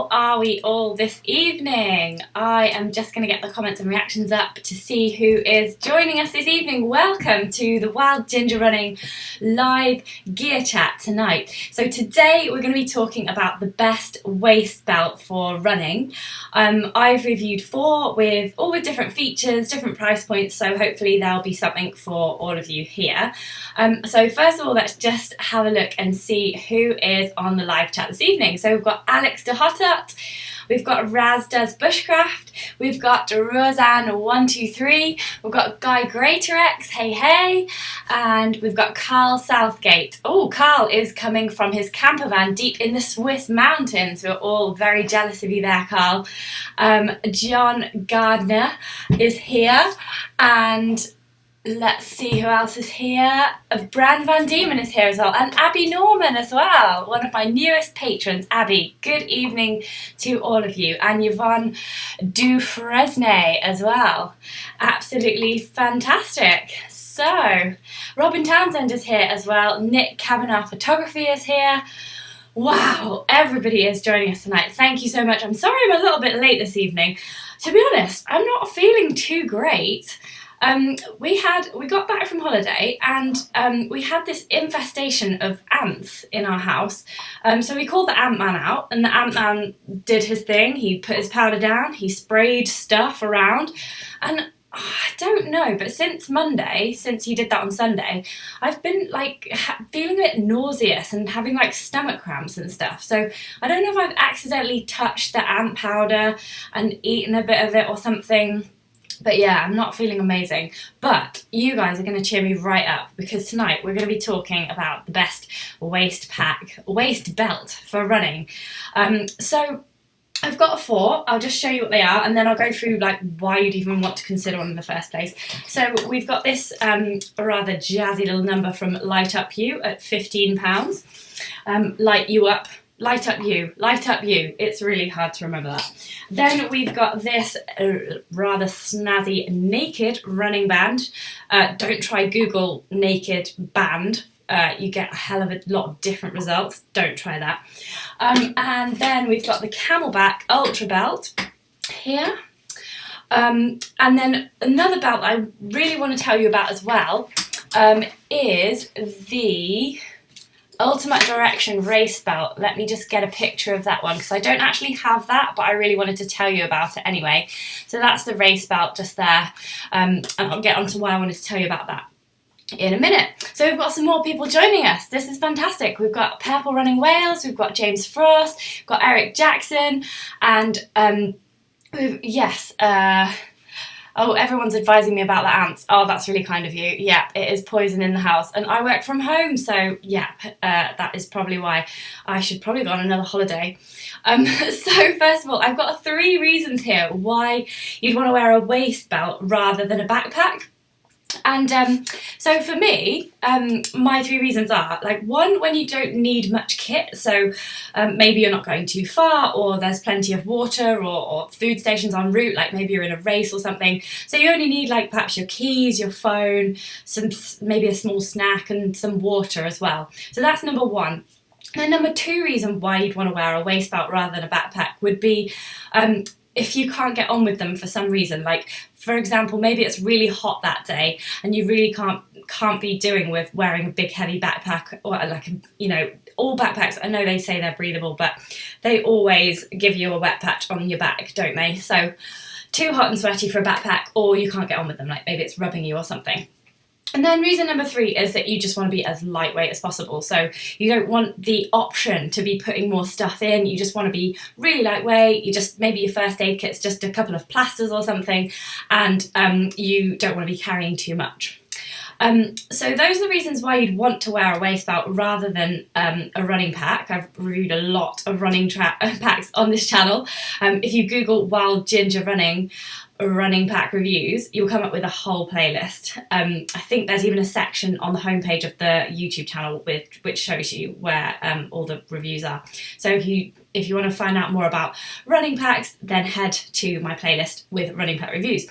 How are we all this evening? I am just going to get the comments and reactions up to see who is joining us this evening. Welcome to the Wild Ginger Running live gear chat tonight. So today we're going to be talking about the best waist belt for running. I've reviewed 4 with all with different features, different price points, so hopefully there'll be something for all of you here. So first of all, let's just have a look and see who is on the live chat this evening. So we've got Alex de Hotot, we've got Raz Does Bushcraft, we've got Roseanne123, we've got Guy Greatorex, hey, and we've got Carl Southgate. Oh, Carl is coming from his camper van deep in the Swiss mountains. We're all very jealous of you there, Carl. John Gardner is here, and let's see who else is here. Bran Van Diemen is here as well, and Abby Norman as well, one of my newest patrons. Abby, good evening to all of you, and Yvonne Dufresne as well. Absolutely fantastic. So, Robin Townsend is here as well. Nick Kavanagh Photography is here. Wow, everybody is joining us tonight. Thank you so much. I'm sorry I'm a little bit late this evening. To be honest, I'm not feeling too great. We got back from holiday, and we had this infestation of ants in our house. So we called the Ant-Man out, and the Ant-Man did his thing. He put his powder down, he sprayed stuff around, and I don't know, but since Monday, since he did that on Sunday, I've been like feeling a bit nauseous and having like stomach cramps and stuff. So I don't know if I've accidentally touched the ant powder and eaten a bit of it or something. But yeah, I'm not feeling amazing. But you guys are going to cheer me right up, because tonight we're going to be talking about the best waist belt for running. So I've got 4. I'll just show you what they are, and then I'll go through like why you'd even want to consider one in the first place. So we've got this rather jazzy little number from LightUpU at £15. LightUpYou. It's really hard to remember that. Then we've got this rather snazzy naked running band. Don't try Google naked band. You get a hell of a lot of different results. Don't try that. And then we've got the Camelbak Ultra Belt here. And then another belt I really want to tell you about as well is the Ultimate Direction Race Belt. Let me just get a picture of that one, because I don't actually have that, but I really wanted to tell you about it anyway. So that's the race belt just there, and I'll get onto why I wanted to tell you about that in a minute. So we've got some more people joining us. This is fantastic. We've got Purple Running Wales, we've got James Frost, we've got Eric Jackson, and oh, everyone's advising me about the ants. Oh, that's really kind of you. Yeah, it is poison in the house, and I work from home, so yeah, that is probably why I should probably go on another holiday. So first of all, I've got 3 reasons here why you'd want to wear a waist belt rather than a backpack. And so for me, my 3 reasons are, like, 1, when you don't need much kit, so maybe you're not going too far, or there's plenty of water or food stations en route, like maybe you're in a race or something, so you only need like perhaps your keys, your phone, maybe a small snack and some water as well. So that's number 1. And then number 2 reason why you'd want to wear a waist belt rather than a backpack would be if you can't get on with them for some reason. Like, for example, maybe it's really hot that day and you really can't be doing with wearing a big heavy backpack, or like, you know, all backpacks, I know they say they're breathable, but they always give you a wet patch on your back, don't they? So too hot and sweaty for a backpack, or you can't get on with them, like maybe it's rubbing you or something. And then reason number 3 is that you just want to be as lightweight as possible. So you don't want the option to be putting more stuff in. You just want to be really lightweight. Maybe your first aid kit's just a couple of plasters or something, and you don't want to be carrying too much. So those are the reasons why you'd want to wear a waist belt rather than a running pack. I've reviewed a lot of running packs on this channel. If you Google Wild Ginger running pack reviews, you'll come up with a whole playlist. I think there's even a section on the homepage of the YouTube channel which shows you where all the reviews are. So if you if you want to find out more about running packs, then head to my playlist with running pack reviews.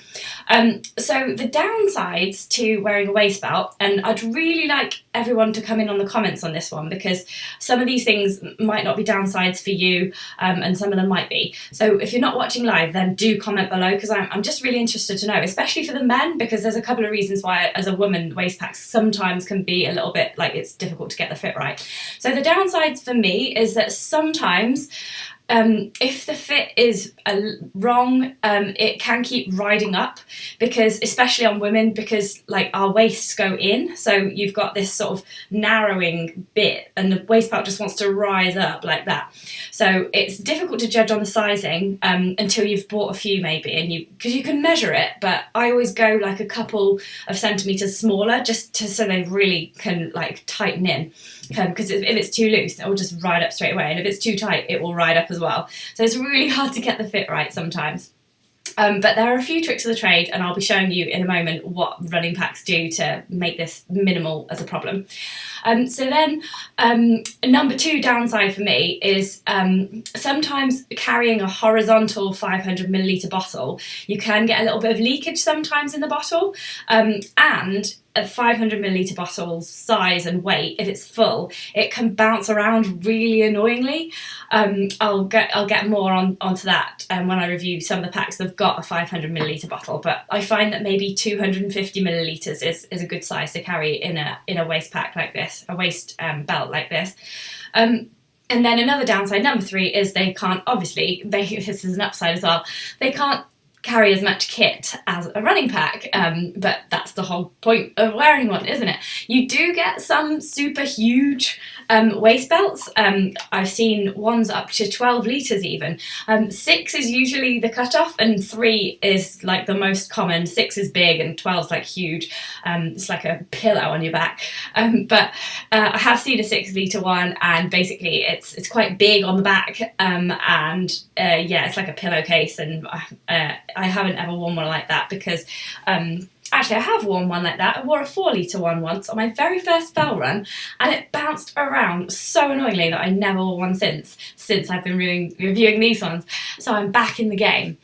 So the downsides to wearing a waist belt, and I'd really like everyone to come in on the comments on this one, because some of these things might not be downsides for you, and some of them might be. So if you're not watching live, then do comment below, because I'm just really interested to know, especially for the men, because there's a couple of reasons why as a woman waist packs sometimes can be a little bit like it's difficult to get the fit right. So the downsides for me is that sometimes if the fit is wrong, it can keep riding up, because especially on women, because like our waists go in, so you've got this sort of narrowing bit and the waist belt just wants to rise up like that. So it's difficult to judge on the sizing until you've bought a few maybe, and because you can measure it, but I always go like a couple of centimetres smaller, just so they really can like tighten in. Because if it's too loose, it will just ride up straight away, and if it's too tight, it will ride up as well. So it's really hard to get the fit right sometimes. But there are a few tricks of the trade, and I'll be showing you in a moment what running packs do to make this minimal as a problem. So then number 2 downside for me is sometimes carrying a horizontal 500ml bottle, you can get a little bit of leakage sometimes in the bottle, and a 500ml bottle's size and weight, if it's full, it can bounce around really annoyingly. I'll get more onto that when I review some of the packs that have got a 500ml bottle, but I find that maybe 250ml is a good size to carry in a waist pack like this, a waist belt like this. And then another downside, number 3, is they can't, obviously, this is an upside as well, they can't carry as much kit as a running pack, but that's the whole point of wearing one, isn't it? You do get some super huge waist belts. I've seen ones up to 12 litres even. 6 is usually the cutoff, and 3 is like the most common. 6 is big and 12 is like huge. It's like a pillow on your back. But I have seen a 6 litre one, and basically it's quite big on the back, and yeah, it's like a pillowcase, and I haven't ever worn one like that, because actually I have worn one like that. I wore a 4 litre one once on my very first bell run, and it bounced around so annoyingly that I never wore one since I've been reviewing these ones. So I'm back in the game.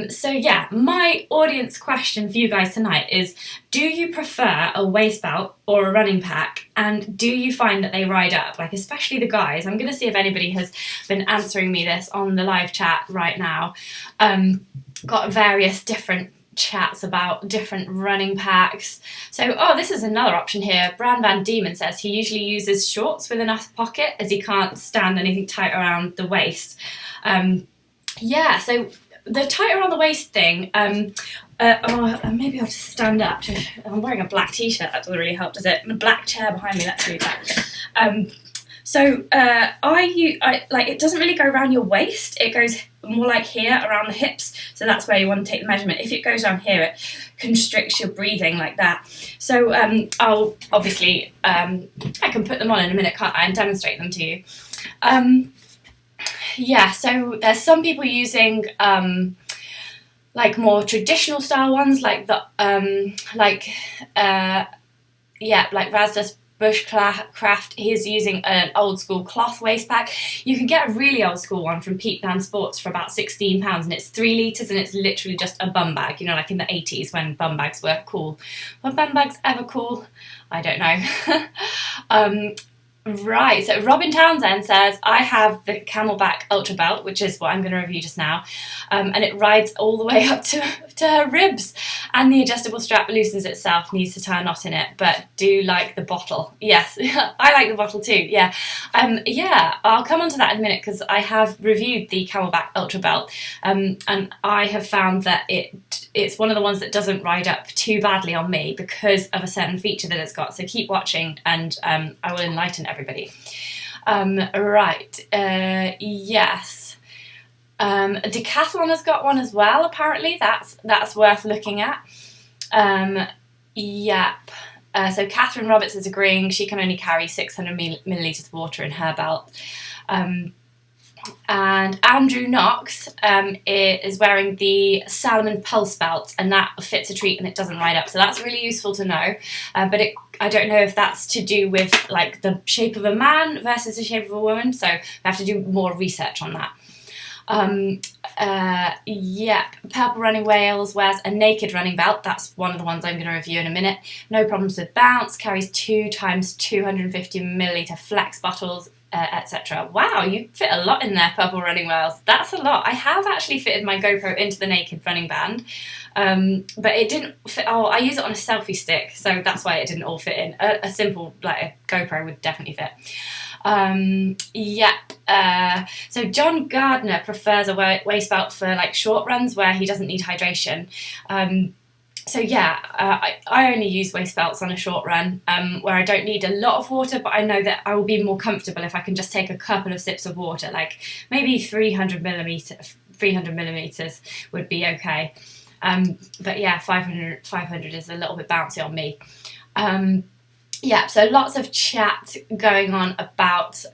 So yeah, my audience question for you guys tonight is, do you prefer a waist belt or a running pack, and do you find that they ride up, like especially the guys? I'm going to see if anybody has been answering me this on the live chat right now. Got various different chats about different running packs. So, this is another option here. Brand Van Diemen says he usually uses shorts with enough pocket, as he can't stand anything tight around the waist. Yeah, so the tight around the waist thing, maybe I'll just stand up. I'm wearing a black t-shirt, that doesn't really help, does it? And a black chair behind me, let's do that. So I like, it doesn't really go around your waist, it goes more like here around the hips, so that's where you want to take the measurement. If it goes down here, it constricts your breathing like that. So I'll obviously, I can put them on in a minute, can't I, and demonstrate them to you. Yeah, so there's some people using like more traditional style ones, like the like Rasdas Bushcraft. He's using an old school cloth waist pack. You can get a really old school one from Pete Van Sports for about £16, and it's 3 litres, and it's literally just a bum bag, you know, like in the 80s when bum bags were cool. Were bum bags ever cool? I don't know. Right, so Robin Townsend says, I have the Camelbak Ultra Belt, which is what I'm going to review just now, and it rides all the way up to her ribs, and the adjustable strap loosens itself, needs to tie a knot in it, but do like the bottle. Yes, I like the bottle too, yeah. Yeah, I'll come on to that in a minute, because I have reviewed the Camelbak Ultra Belt, and I have found that it's one of the ones that doesn't ride up too badly on me because of a certain feature that it's got, so keep watching, and I will enlighten everybody. Right, yes. Decathlon has got one as well, apparently. That's worth looking at. Yep. So Catherine Roberts is agreeing she can only carry 600 millilitres of water in her belt. and Andrew Knox is wearing the Salomon Pulse belt, and that fits a treat and it doesn't ride up, so that's really useful to know. But I don't know if that's to do with like the shape of a man versus the shape of a woman, so I have to do more research on that. Yep, Purple Running Wales wears a naked running belt. That's one of the ones I'm going to review in a minute. No problems with bounce, carries 2 times 250ml flex bottles, etc. Wow, you fit a lot in there, Purple Running Wales. That's a lot. I have actually fitted my GoPro into the naked running band, but it didn't fit. Oh, I use it on a selfie stick, so that's why it didn't all fit in. A simple, like a GoPro would definitely fit. So John Gardner prefers a waist belt for like short runs where he doesn't need hydration. I only use waist belts on a short run where I don't need a lot of water, but I know that I will be more comfortable if I can just take a couple of sips of water, like maybe 300 millimeters would be okay. But yeah, 500 is a little bit bouncy on me. So lots of chat going on about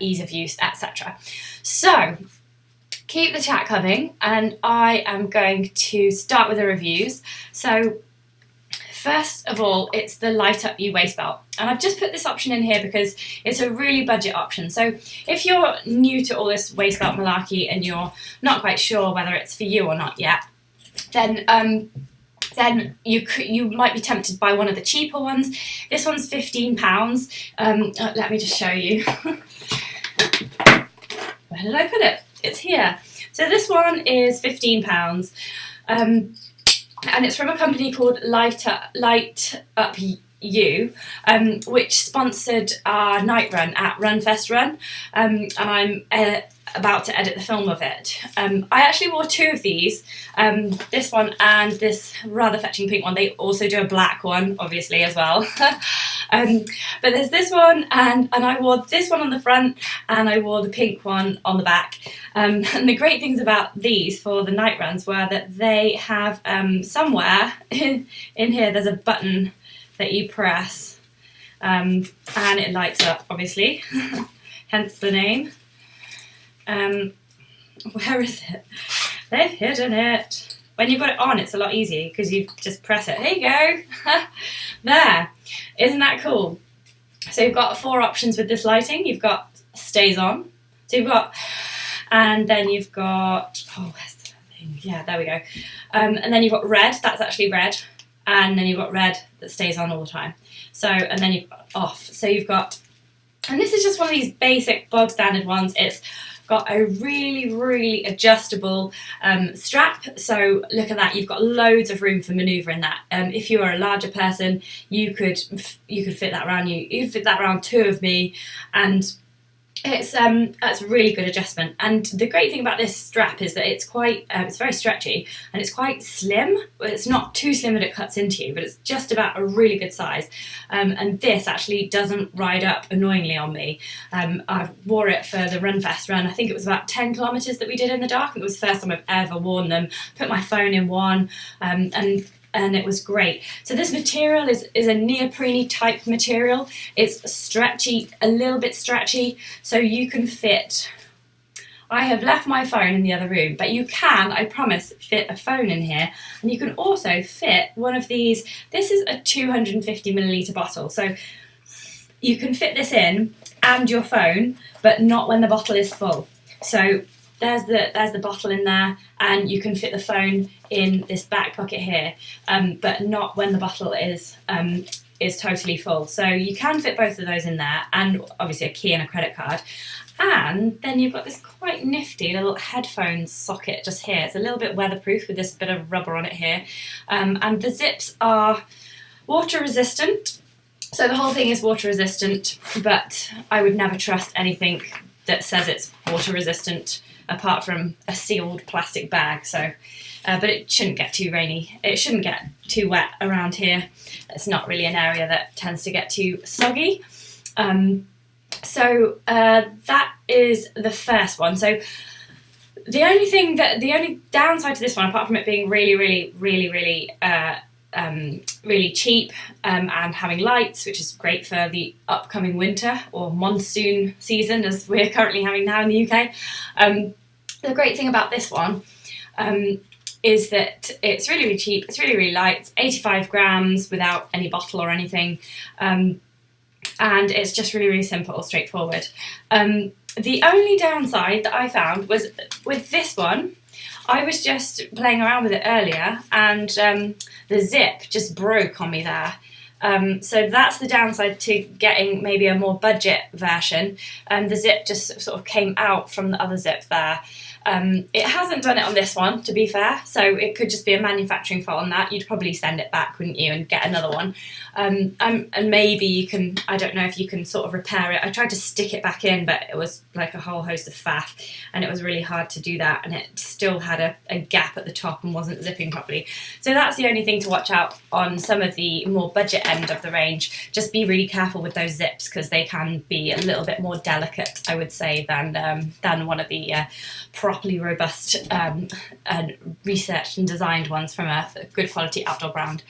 ease of use, etc. So keep the chat coming, and I am going to start with the reviews. So first of all, it's the LightUpU waist belt, and I've just put this option in here because it's a really budget option. So if you're new to all this waist belt malarkey and you're not quite sure whether it's for you or not yet, then you might be tempted by one of the cheaper ones. This one's £15. Let me just show you. Where did I put it? It's here. So this one is £15, and it's from a company called LightUpYou, which sponsored our night run at Runfest Run, and I'm about to edit the film of it. I actually wore 2 of these, this one and this rather fetching pink one. They also do a black one, obviously, as well. But there's this one, and I wore this one on the front, and I wore the pink one on the back. And the great things about these for the night runs were that they have somewhere in here there's a button that you press, and it lights up, obviously, hence the name. Where is it? They've hidden it. When you've got it on, it's a lot easier because you just press it. There you go. There. Isn't that cool? So you've got 4 options with this lighting. You've got stays on. So you've got, and then you've got, where's the thing? Yeah, there we go. And then you've got red. That's actually red. And then you've got red that stays on all the time. So, and then you've got off. So you've got, and this is just one of these basic bog standard ones. It's got a really adjustable strap, so look at that, you've got loads of room for manoeuvre in that. If you are a larger person, you could fit that around you. You could fit that around 2 of me, and it's a really good adjustment. And the great thing about this strap is that it's quite it's very stretchy, and it's quite slim. It's not too slim that it cuts into you, but it's just about a really good size. And this actually doesn't ride up annoyingly on me. I wore it for the Runfest run. I think it was about 10 kilometres that we did in the dark. It was the first time I've ever worn them. Put my phone in one, and it was great. So this material is a neoprene type material. It's stretchy, a little bit stretchy, so you can fit, I have left my phone in the other room, but you can, I promise, fit a phone in here. And you can also fit one of these. This is a 250ml bottle, so you can fit this in and your phone, but not when the bottle is full. So there's the bottle in there, and you can fit the phone in this back pocket here, but not when the bottle is totally full. So you can fit both of those in there, and obviously a key and a credit card. And then you've got this quite nifty little headphone socket just here. It's a little bit weatherproof with this bit of rubber on it here, and the zips are water resistant. So the whole thing is water resistant, but I would never trust anything that says it's water resistant apart from a sealed plastic bag. So, but it shouldn't get too rainy. It shouldn't get too wet around here. It's not really an area that tends to get too soggy. So that is the first one. So the only downside to this one, apart from it being really really cheap, and having lights, which is great for the upcoming winter or monsoon season as we're currently having now in the UK. The great thing about this one is that it's really, really cheap, it's really, really light, it's 85 grams without any bottle or anything, and it's just really, really simple, straightforward. The only downside that I found was with this one, I was just playing around with it earlier, and the zip just broke on me there. So that's the downside to getting maybe a more budget version. The zip just sort of came out from the other zip there. It hasn't done it on this one, to be fair, so it could just be a manufacturing fault on that. You'd probably send it back, wouldn't you, and get another one. And maybe you can, I don't know if you can sort of repair it. I tried to stick it back in, but it was like a whole host of faff, and it was really hard to do that, and it still had a gap at the top and wasn't zipping properly. So that's the only thing to watch out on some of the more budget end of the range. Just be really careful with those zips, because they can be a little bit more delicate, I would say, than one of the properly robust and researched and designed ones from a good quality outdoor brand.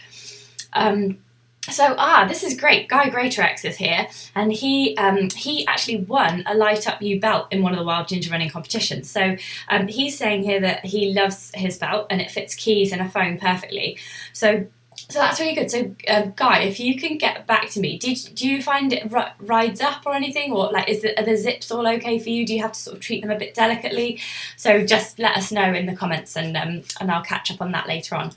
This is great. Guy Greatorex is here, and he actually won a LightUpU belt in one of the Wild Ginger Running competitions. So he's saying here that he loves his belt and it fits keys and a phone perfectly. So that's really good. So Guy, if you can get back to me, do you find it rides up or anything, or like are the zips all okay for you? Do you have to sort of treat them a bit delicately? So just let us know in the comments, and I'll catch up on that later on.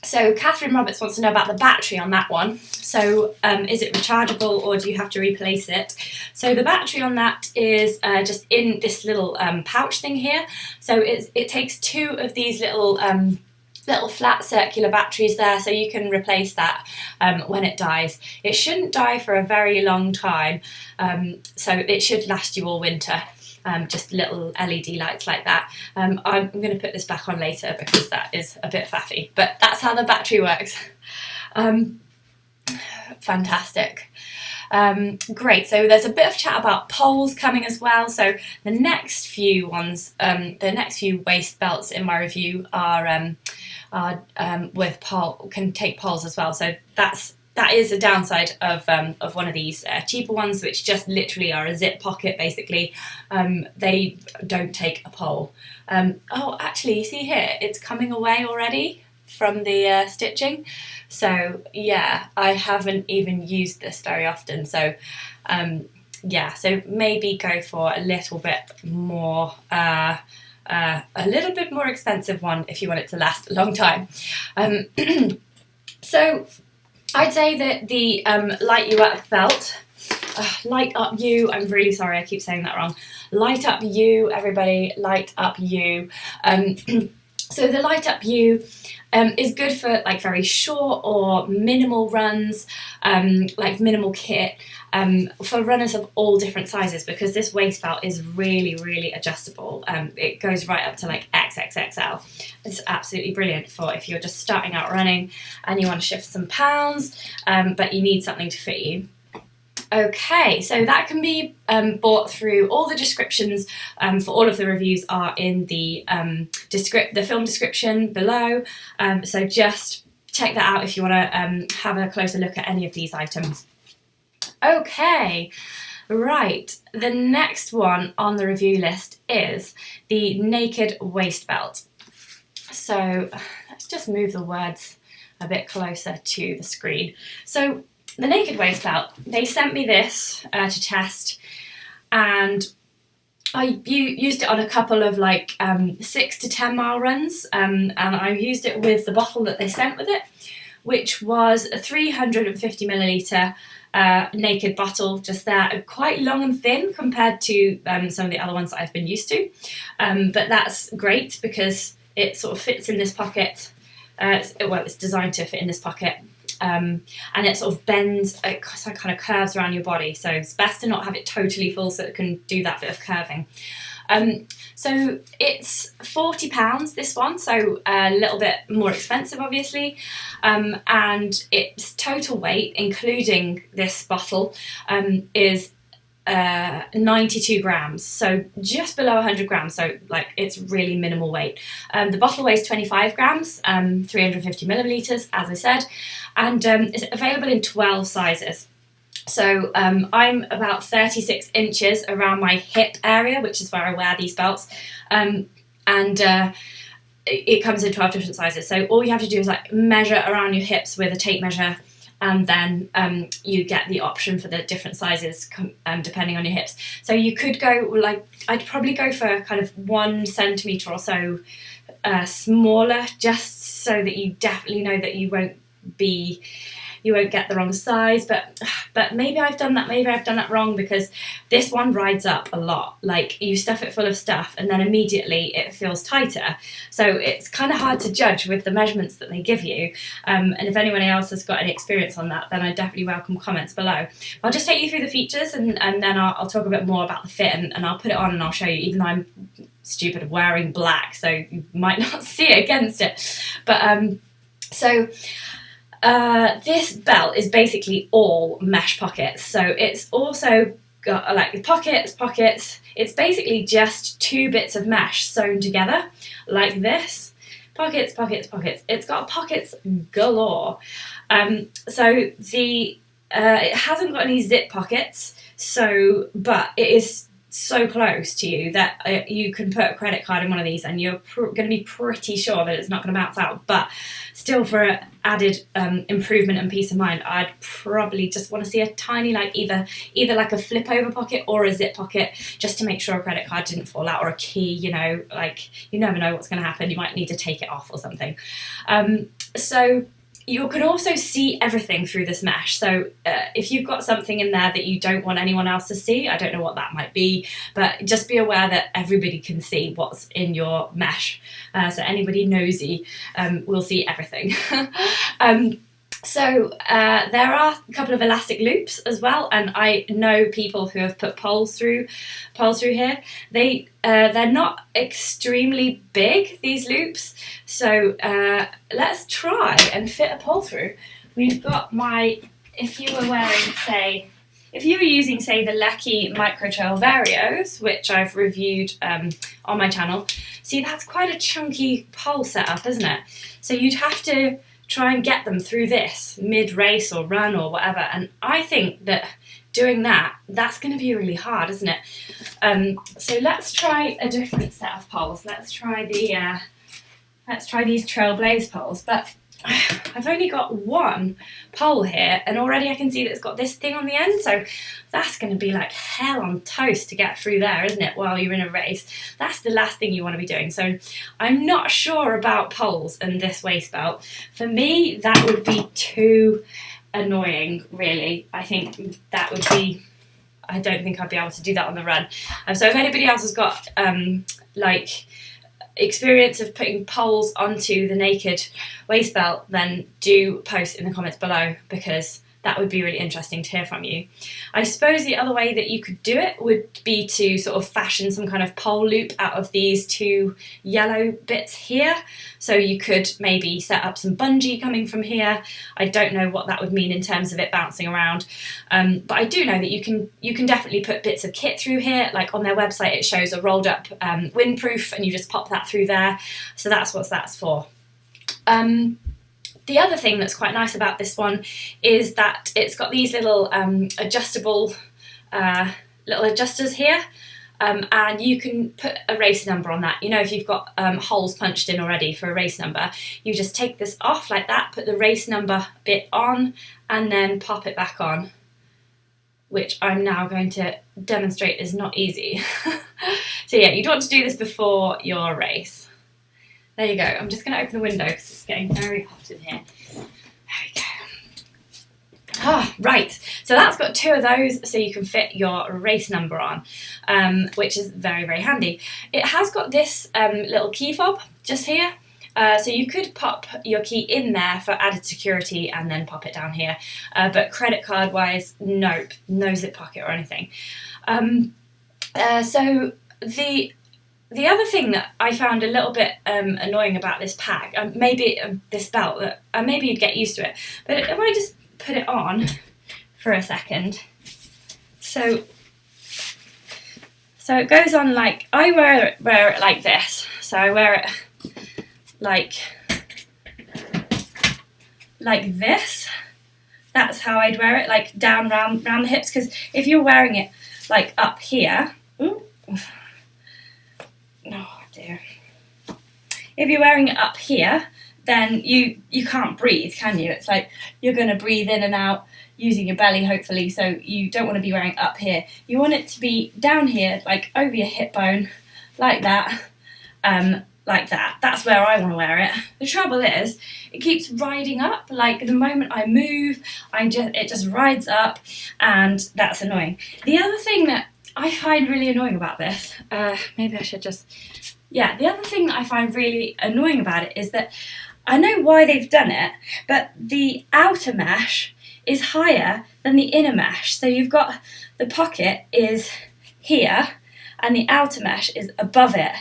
So Catherine Roberts wants to know about the battery on that one. So is it rechargeable, or do you have to replace it? So the battery on that is just in this little pouch thing here. So it takes two of these little flat circular batteries there, so you can replace that when it dies. It shouldn't die for a very long time, so it should last you all winter. Just little LED lights like that. I'm going to put this back on later because that is a bit faffy, but that's how the battery works. Fantastic. Great, so there's a bit of chat about poles coming as well. So the next few ones, the next few waist belts in my review are with pole, can take poles as well. So that is a downside of one of these cheaper ones, which just literally are a zip pocket basically. They don't take a pole. Oh, actually, you see here, it's coming away already from the stitching. So yeah, I haven't even used this very often. So yeah, so maybe go for a little bit more, a little bit more expensive one if you want it to last a long time. So I'd say that the LightUpU belt, LightUpU, I'm really sorry I keep saying that wrong. LightUpU, everybody, LightUpU. So the LightUpU is good for like very short or minimal runs, like minimal kit, for runners of all different sizes, because this waist belt is really, really adjustable. It goes right up to like XXXL. It's absolutely brilliant for if you're just starting out running and you want to shift some pounds, but you need something to fit you. Okay, so that can be bought through all the descriptions for all of the reviews are in the film description below. So just check that out if you want to have a closer look at any of these items. Okay, right. The next one on the review list is the Naked Waist Belt. So let's just move the words a bit closer to the screen. So the Naked Waist Belt, they sent me this to test, and I used it on a couple of like 6 to 10 mile runs, and I used it with the bottle that they sent with it, which was a 350 milliliter naked bottle, just there, quite long and thin compared to some of the other ones that I've been used to, but that's great because it sort of fits in this pocket. It's designed to fit in this pocket. And it sort of bends, it kind of curves around your body, so it's best to not have it totally full so it can do that bit of curving. So it's £40, this one, so a little bit more expensive obviously, and its total weight, including this bottle, is 92 grams, so just below 100 grams, so like it's really minimal weight. The bottle weighs 25 grams, 350 millilitres, as I said, and it's available in 12 sizes. So I'm about 36 inches around my hip area, which is where I wear these belts, and it comes in 12 different sizes. So all you have to do is like measure around your hips with a tape measure, and then you get the option for the different sizes depending on your hips. So you could go, like, I'd probably go for kind of 1 centimetre or so smaller, just so that you definitely know that you won't get the wrong size, but maybe I've done that wrong, because this one rides up a lot. Like, you stuff it full of stuff and then immediately it feels tighter, so it's kind of hard to judge with the measurements that they give you, and if anyone else has got any experience on that, then I definitely welcome comments below. I'll just take you through the features, and then I'll talk a bit more about the fit, and I'll put it on and I'll show you, even though I'm stupid wearing black, so you might not see it against it, but this belt is basically all mesh pockets, so it's also got like the pockets. It's basically just 2 bits of mesh sewn together like this. Pockets. It's got pockets galore. So it hasn't got any zip pockets, but it is so close to you that you can put a credit card in one of these and you're going to be pretty sure that it's not going to bounce out. But still, for added improvement and peace of mind, I'd probably just want to see a tiny, like either like a flip over pocket or a zip pocket, just to make sure a credit card didn't fall out, or a key, you know, like you never know what's going to happen. You might need to take it off or something. So you can also see everything through this mesh. So if you've got something in there that you don't want anyone else to see, I don't know what that might be, but just be aware that everybody can see what's in your mesh. So anybody nosy will see everything. So there are a couple of elastic loops as well, and I know people who have put poles through here. They're not extremely big, these loops, so let's try and fit a pole through. We've got if you were using, say, the Leaky Micro Trail Varios, which I've reviewed on my channel, see, that's quite a chunky pole setup, isn't it? So you'd have to try and get them through this mid-race or run or whatever, and I think that doing that's going to be really hard, isn't it? So let's try a different set of poles. Let's try these Trailblaze poles, but I've only got one pole here, and already I can see that it's got this thing on the end, so that's going to be like hell on toast to get through there, isn't it, while you're in a race? That's the last thing you want to be doing. So I'm not sure about poles and this waist belt. For me, that would be too annoying, really. I think that would be, I don't think I'd be able to do that on the run. So if anybody else has got like experience of putting poles onto the naked waist belt, then do post in the comments below, because that would be really interesting to hear from you. I suppose the other way that you could do it would be to sort of fashion some kind of pole loop out of these 2 yellow bits here. So you could maybe set up some bungee coming from here. I don't know what that would mean in terms of it bouncing around, but I do know that you can definitely put bits of kit through here. Like on their website, it shows a rolled up windproof, and you just pop that through there. So that's what that's for. The other thing that's quite nice about this one is that it's got these little adjustable little adjusters here, and you can put a race number on that. You know, if you've got holes punched in already for a race number, you just take this off like that, put the race number bit on, and then pop it back on, which I'm now going to demonstrate is not easy. So yeah, you'd want to do this before your race. There you go. I'm just going to open the window because it's getting very hot in here. There we go. Ah, right. So that's got 2 of those, so you can fit your race number on, which is very, very handy. It has got this little key fob just here. So you could pop your key in there for added security and then pop it down here. But credit card wise, nope, no zip pocket or anything. So the other thing that I found a little bit annoying about this pack, maybe this belt, maybe you'd get used to it, but if I just put it on for a second, so So it goes on like, I wear it like this. So I wear it like this. That's how I'd wear it, like down round the hips, because if you're wearing it like up here, ooh, oh dear. If you're wearing it up here, then you can't breathe, can you? It's like you're going to breathe in and out using your belly, hopefully, so you don't want to be wearing it up here. You want it to be down here, like over your hip bone, like that, like that. That's where I want to wear it. The trouble is, it keeps riding up. Like the moment I move, it just rides up, and that's annoying. The other thing that I find really annoying about this, maybe I should just, yeah, the other thing that I find really annoying about it is that I know why they've done it, but the outer mesh is higher than the inner mesh. So you've got the pocket is here and the outer mesh is above it.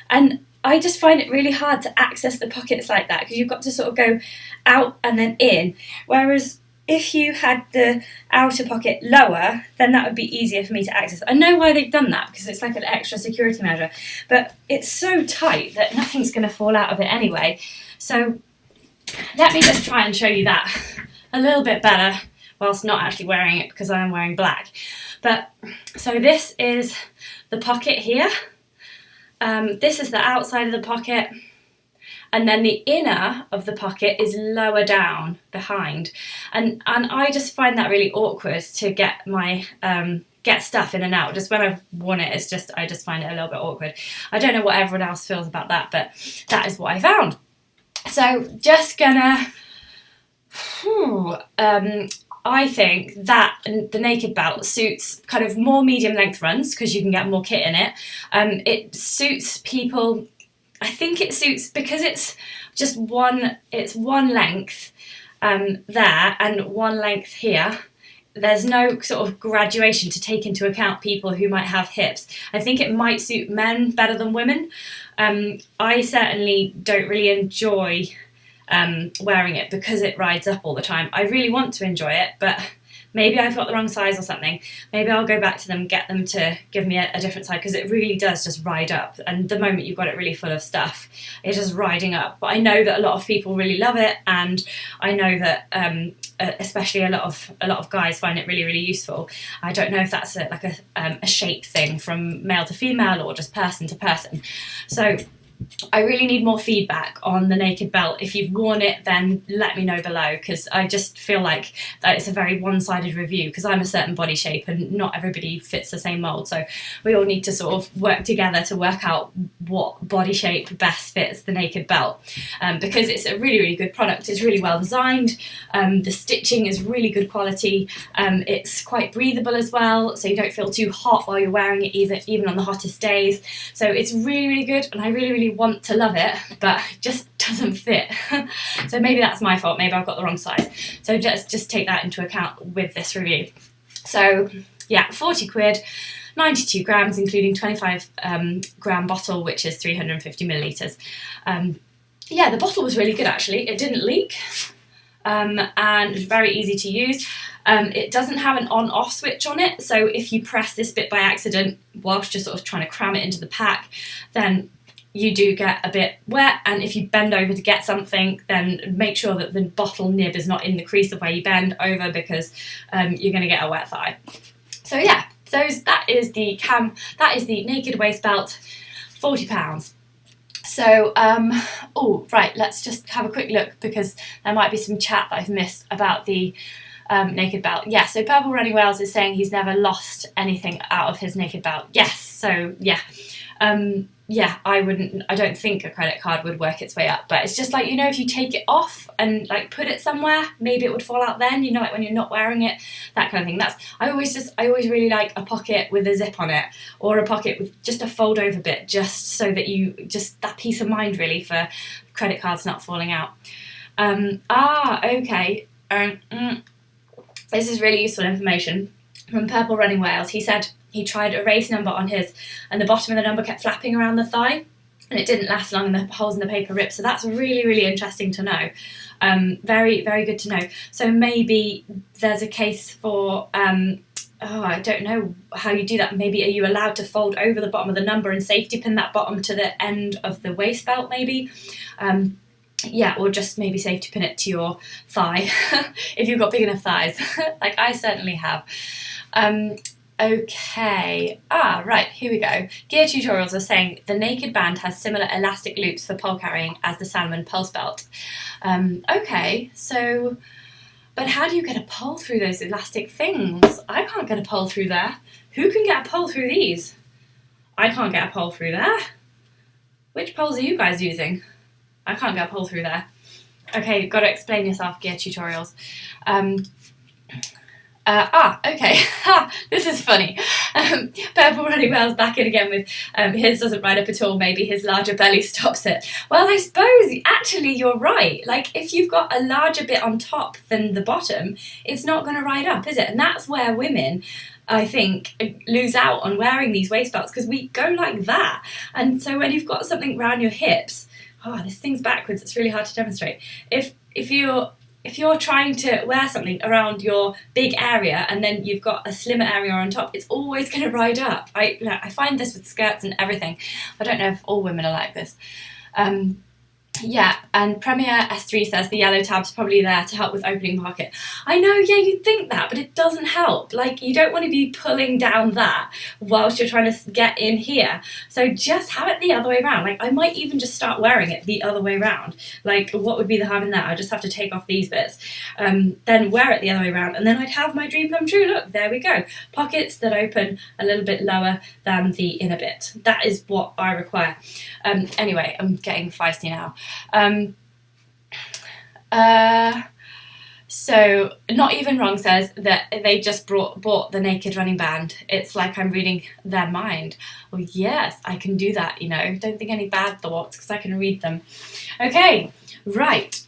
And I just find it really hard to access the pockets like that, because you've got to sort of go out and then in. Whereas if you had the outer pocket lower, then that would be easier for me to access. I know why they've done that, because it's like an extra security measure, but it's so tight that nothing's going to fall out of it anyway. So let me just try and show you that a little bit better whilst not actually wearing it, because I am wearing black. But so this is the pocket here. This is the outside of the pocket, and then the inner of the pocket is lower down behind, and I just find that really awkward to get my get stuff in and out. Just when I've worn it, I just find it a little bit awkward. I don't know what everyone else feels about that, but that is what I found. So just gonna, I think that the naked belt suits kind of more medium length runs, because you can get more kit in it. It suits people, I think it suits, because it's just one length there and one length here. There's no sort of graduation to take into account people who might have hips. I think it might suit men better than women. I certainly don't really enjoy wearing it because it rides up all the time. I really want to enjoy it, but maybe I've got the wrong size or something. Maybe I'll go back to them, get them to give me a different size, because it really does just ride up. And the moment you've got it really full of stuff, it's just riding up. But I know that a lot of people really love it, and I know that especially a lot of guys find it really, really useful. I don't know if that's a shape thing from male to female or just person to person. So I really need more feedback on the naked belt. If you've worn it, then let me know below, because I just feel like that it's a very one-sided review, because I'm a certain body shape and not everybody fits the same mould. So we all need to sort of work together to work out what body shape best fits the naked belt, because it's a really, really good product. It's really well designed. The stitching is really good quality. It's quite breathable as well, so you don't feel too hot while you're wearing it, even on the hottest days. So it's really, really good, and I really, really want to love it, but it just doesn't fit. So maybe that's my fault. Maybe I've got the wrong size. So just take that into account with this review. So yeah, 40 quid, 92 grams, including 25 gram bottle, which is 350 millilitres. Yeah, the bottle was really good actually. It didn't leak, and it was very easy to use. It doesn't have an on-off switch on it, so if you press this bit by accident whilst you're sort of trying to cram it into the pack, then you do get a bit wet, and if you bend over to get something, then make sure that the bottle nib is not in the crease of where you bend over, because you're going to get a wet thigh. So yeah, that is the naked waist belt, £40. So oh right, let's just have a quick look, because there might be some chat that I've missed about the naked belt. Yeah, so Purple Running Wales is saying he's never lost anything out of his naked belt. Yes, so yeah. Yeah, I don't think a credit card would work its way up, but it's just like, you know, if you take it off and like put it somewhere, maybe it would fall out then, you know, like when you're not wearing it, that kind of thing. I always really like a pocket with a zip on it, or a pocket with just a fold over bit, just so that that peace of mind really for credit cards not falling out. Okay. This is really useful information from Purple Running Wales. He said he tried a race number on his, and the bottom of the number kept flapping around the thigh, and it didn't last long, and the holes in the paper ripped. So that's really, really interesting to know. Very, very good to know. So maybe there's a case for I don't know how you do that. Maybe are you allowed to fold over the bottom of the number and safety pin that bottom to the end of the waist belt maybe? Yeah, or just maybe safety pin it to your thigh if you've got big enough thighs, like I certainly have. Okay, right, here we go. Gear Tutorials are saying the naked band has similar elastic loops for pole carrying as the Salomon pulse belt. Okay, so, but how do you get a pole through those elastic things? I can't get a pole through there. Who can get a pole through these? I can't get a pole through there. Which poles are you guys using? I can't get a pole through there. Okay, got to explain yourself, Gear Tutorials. Okay, this is funny. Purple Running Whale's back in again with his doesn't ride up at all, maybe his larger belly stops it. Well, I suppose actually you're right. Like if you've got a larger bit on top than the bottom, it's not going to ride up, is it? And that's where women, I think, lose out on wearing these waist belts, because we go like that. And so when you've got something around your hips, this thing's backwards, it's really hard to demonstrate. If you're trying to wear something around your big area and then you've got a slimmer area on top, it's always going to ride up. I find this with skirts and everything. I don't know if all women are like this. Yeah, and Premier S3 says the yellow tab's probably there to help with opening pocket. I know, yeah, you'd think that, but it doesn't help. Like, you don't want to be pulling down that whilst you're trying to get in here. So just have it the other way around. Like, I might even just start wearing it the other way around. Like, what would be the harm in that? I just have to take off these bits. Then wear it the other way around, and then I'd have my dream come true. Look, there we go. Pockets that open a little bit lower than the inner bit. That is what I require. Anyway, I'm getting feisty now. So Not Even Wrong says that they just bought the naked running band. It's like I'm reading their mind. Well, yes, I can do that, you know. Don't think any bad thoughts because I can read them. Okay, right.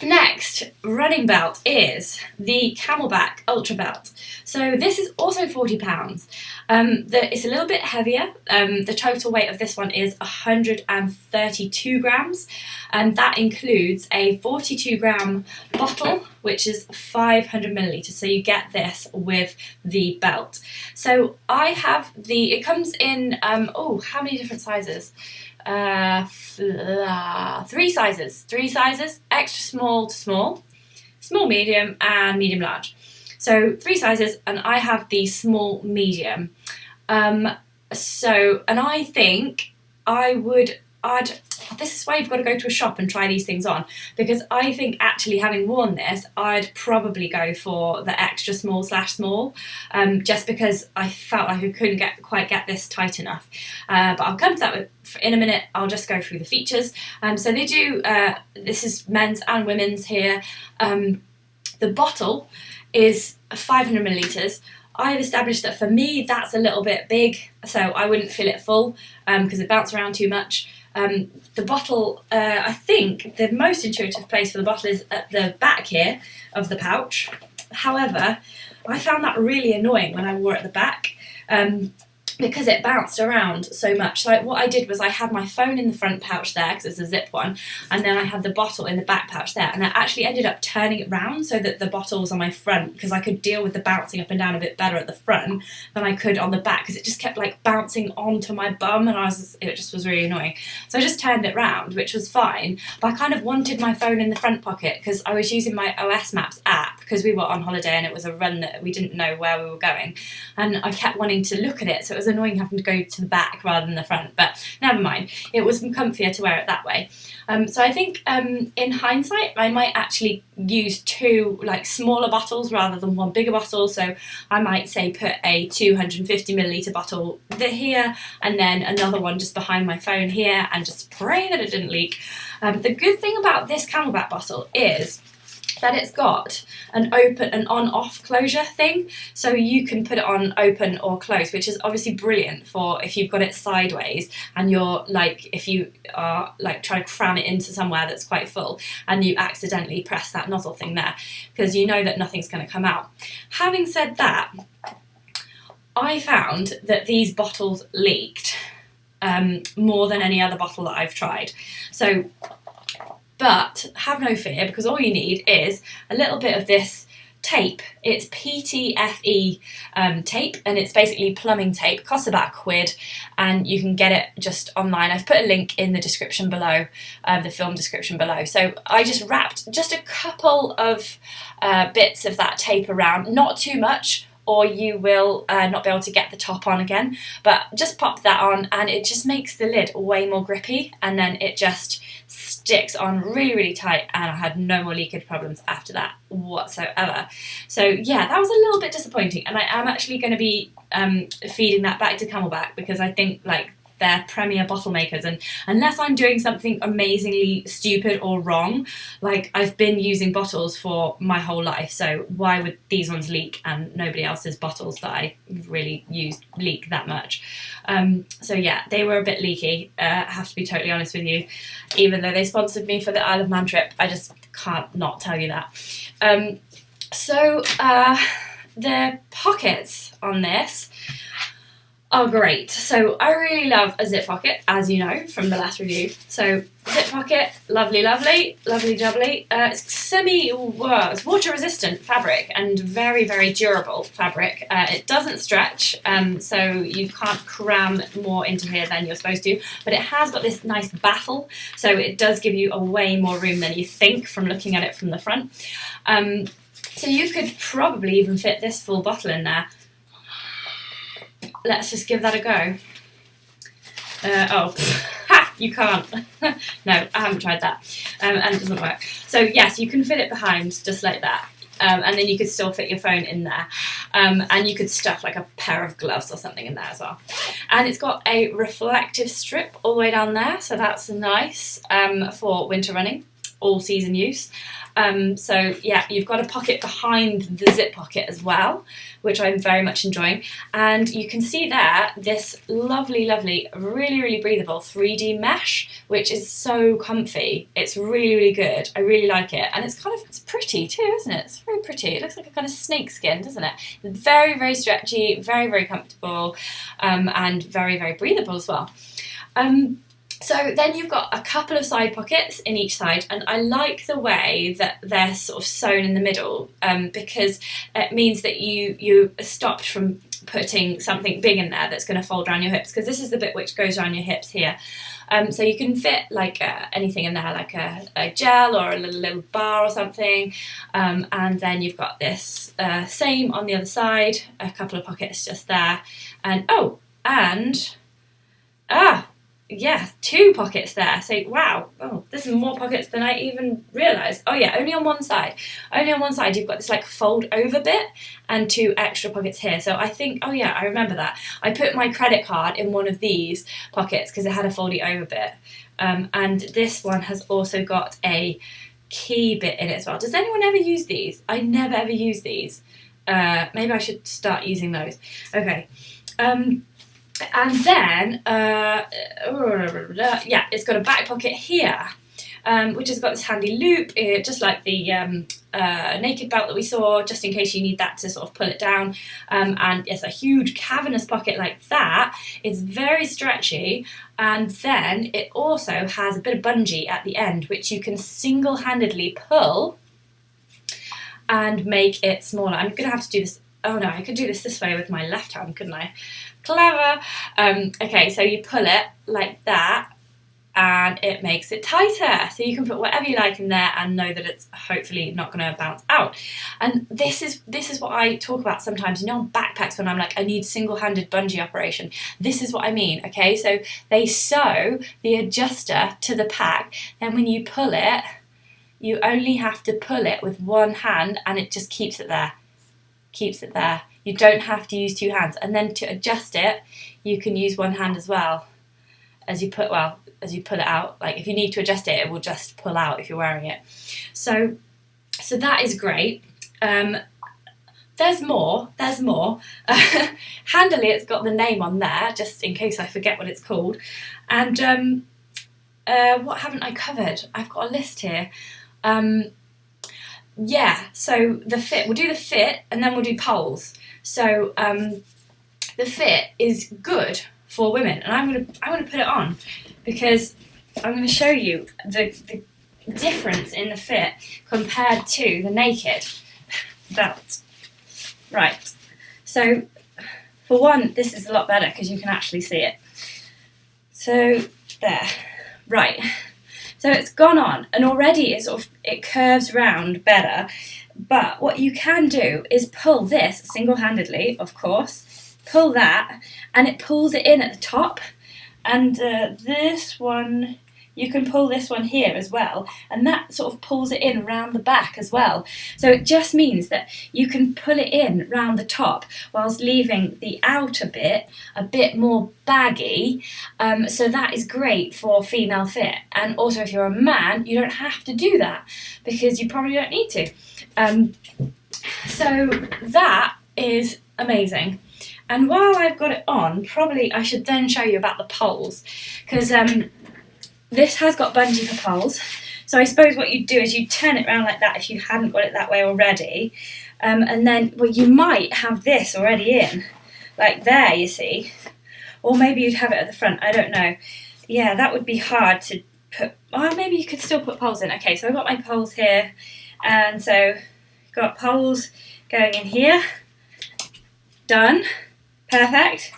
Next running belt is the Camelbak Ultra Belt. So this is also £40. It's a little bit heavier. The total weight of this one is 132 grams, and that includes a 42 gram bottle, which is 500 millilitres. So you get this with the belt. So I have it comes in, how many different sizes? 3 sizes, extra small to small, small medium, and medium large. So 3 sizes, and I have the small medium. And I think this is why you've got to go to a shop and try these things on, because I think actually having worn this, I'd probably go for the extra small / small, just because I felt like I couldn't quite get this tight enough. But I'll come to that in a minute. I'll just go through the features. So they do, this is men's and women's here. The bottle is 500 millilitres. I've established that for me that's a little bit big, so I wouldn't fill it full because it bounces around too much. The bottle, I think the most intuitive place for the bottle is at the back here of the pouch. However, I found that really annoying when I wore it at the back. Because it bounced around so much. So what I did was I had my phone in the front pouch there, because it's a zip one, and then I had the bottle in the back pouch there, and I actually ended up turning it round so that the bottle was on my front, because I could deal with the bouncing up and down a bit better at the front than I could on the back, because it just kept like bouncing onto my bum, and it just was really annoying. So I just turned it round, which was fine, but I kind of wanted my phone in the front pocket because I was using my OS Maps app, because we were on holiday and it was a run that we didn't know where we were going, and I kept wanting to look at it, so it was annoying having to go to the back rather than the front, but never mind, it was comfier to wear it that way. So I think in hindsight I might actually use 2 like smaller bottles rather than 1 bigger bottle. So I might say put a 250 milliliter bottle here, and then another one just behind my phone here, and just pray that it didn't leak. The good thing about this Camelbak bottle is that it's got an open and on-off closure thing, so you can put it on open or close, which is obviously brilliant for if you've got it sideways and you're like, if you are like trying to cram it into somewhere that's quite full and you accidentally press that nozzle thing there, because you know that nothing's going to come out. Having said that, I found that these bottles leaked more than any other bottle that I've tried. But have no fear, because all you need is a little bit of this tape. It's PTFE tape, and it's basically plumbing tape. It costs about £1, and you can get it just online. I've put a link in the description below, the film description below. So I just wrapped just a couple of bits of that tape around, not too much, or you will not be able to get the top on again, but just pop that on and it just makes the lid way more grippy, and then it just sticks on really, really tight, and I had no more leakage problems after that whatsoever. So yeah, that was a little bit disappointing, and I am actually going to be feeding that back to Camelbak, because I think like they're premier bottle makers, and unless I'm doing something amazingly stupid or wrong, like I've been using bottles for my whole life, so why would these ones leak and nobody else's bottles that I really use leak that much? So yeah, they were a bit leaky, I have to be totally honest with you. Even though they sponsored me for the Isle of Man trip, I just can't not tell you that. The pockets on this are great. So I really love a zip pocket, as you know from the last review. So zip pocket, lovely, lovely, lovely jubbly. It's water resistant fabric and very, very durable fabric. It doesn't stretch, so you can't cram more into here than you're supposed to, but it has got this nice baffle, so it does give you a way more room than you think from looking at it from the front. So you could probably even fit this full bottle in there. Let's just give that a go. You can't. No, I haven't tried that, and it doesn't work. So yes, you can fit it behind just like that, and then you could still fit your phone in there, and you could stuff like a pair of gloves or something in there as well. And it's got a reflective strip all the way down there, so that's nice for winter running, all season use. So yeah, you've got a pocket behind the zip pocket as well, which I'm very much enjoying. And you can see there this lovely, lovely, really, really breathable 3D mesh, which is so comfy. It's really, really good. I really like it. And it's pretty too, isn't it? It's very pretty. It looks like a kind of snake skin, doesn't it? Very, very stretchy, very, very comfortable, and very, very breathable as well. So then you've got a couple of side pockets in each side, and I like the way that they're sort of sewn in the middle, because it means that you stopped from putting something big in there that's going to fold around your hips, because this is the bit which goes around your hips here. So you can fit like anything in there, like a gel or a little bar or something, and then you've got this same on the other side, a couple of pockets just there, and yeah, 2 pockets there. So wow, this is more pockets than I even realised. Oh yeah, only on one side. Only on one side you've got this like fold over bit and 2 extra pockets here. So I think, oh yeah, I remember that. I put my credit card in one of these pockets because it had a foldy over bit. And this one has also got a key bit in it as well. Does anyone ever use these? I never ever use these. Maybe I should start using those. Okay. And then, yeah, it's got a back pocket here, which has got this handy loop, just like the naked belt that we saw, just in case you need that to sort of pull it down. And it's a huge cavernous pocket like that. It's very stretchy, and then it also has a bit of bungee at the end, which you can single-handedly pull and make it smaller. I'm going to have to do this. Oh no, I could do this way with my left hand, couldn't I? Clever. Okay, so you pull it like that and it makes it tighter. So you can put whatever you like in there and know that it's hopefully not going to bounce out. And this is what I talk about sometimes, you know, on backpacks when I'm like, I need single-handed bungee operation. This is what I mean, okay? So they sew the adjuster to the pack, then when you pull it, you only have to pull it with one hand and it just keeps it there. Keeps it there. You don't have to use 2 hands, and then to adjust it you can use one hand as well as you pull it out. Like if you need to adjust it, it will just pull out if you're wearing it. So that is great. There's more. Handily it's got the name on there just in case I forget what it's called. And what haven't I covered? I've got a list here. Yeah, so the fit, we'll do the fit and then we'll do poles. So the fit is good for women, and I'm gonna put it on because I'm gonna show you the difference in the fit compared to the naked. belt. Right, so for one, this is a lot better because you can actually see it. So there, right. So it's gone on, and already it curves round better. But what you can do is pull this single-handedly, of course, pull that, and it pulls it in at the top. And this one, you can pull this one here as well, and that sort of pulls it in round the back as well. So it just means that you can pull it in round the top whilst leaving the outer bit a bit more baggy. So that is great for female fit. And also if you're a man, you don't have to do that because you probably don't need to. So that is amazing. And while I've got it on, probably I should then show you about the poles, because this has got bungee for poles. So I suppose what you do is you turn it around like that if you hadn't got it that way already. And then, well, you might have this already in, like there, you see. Or maybe you'd have it at the front, I don't know. Yeah, that would be hard to put, well, maybe you could still put poles in. Okay, so I've got my poles here, and so got poles going in here. Done. Perfect.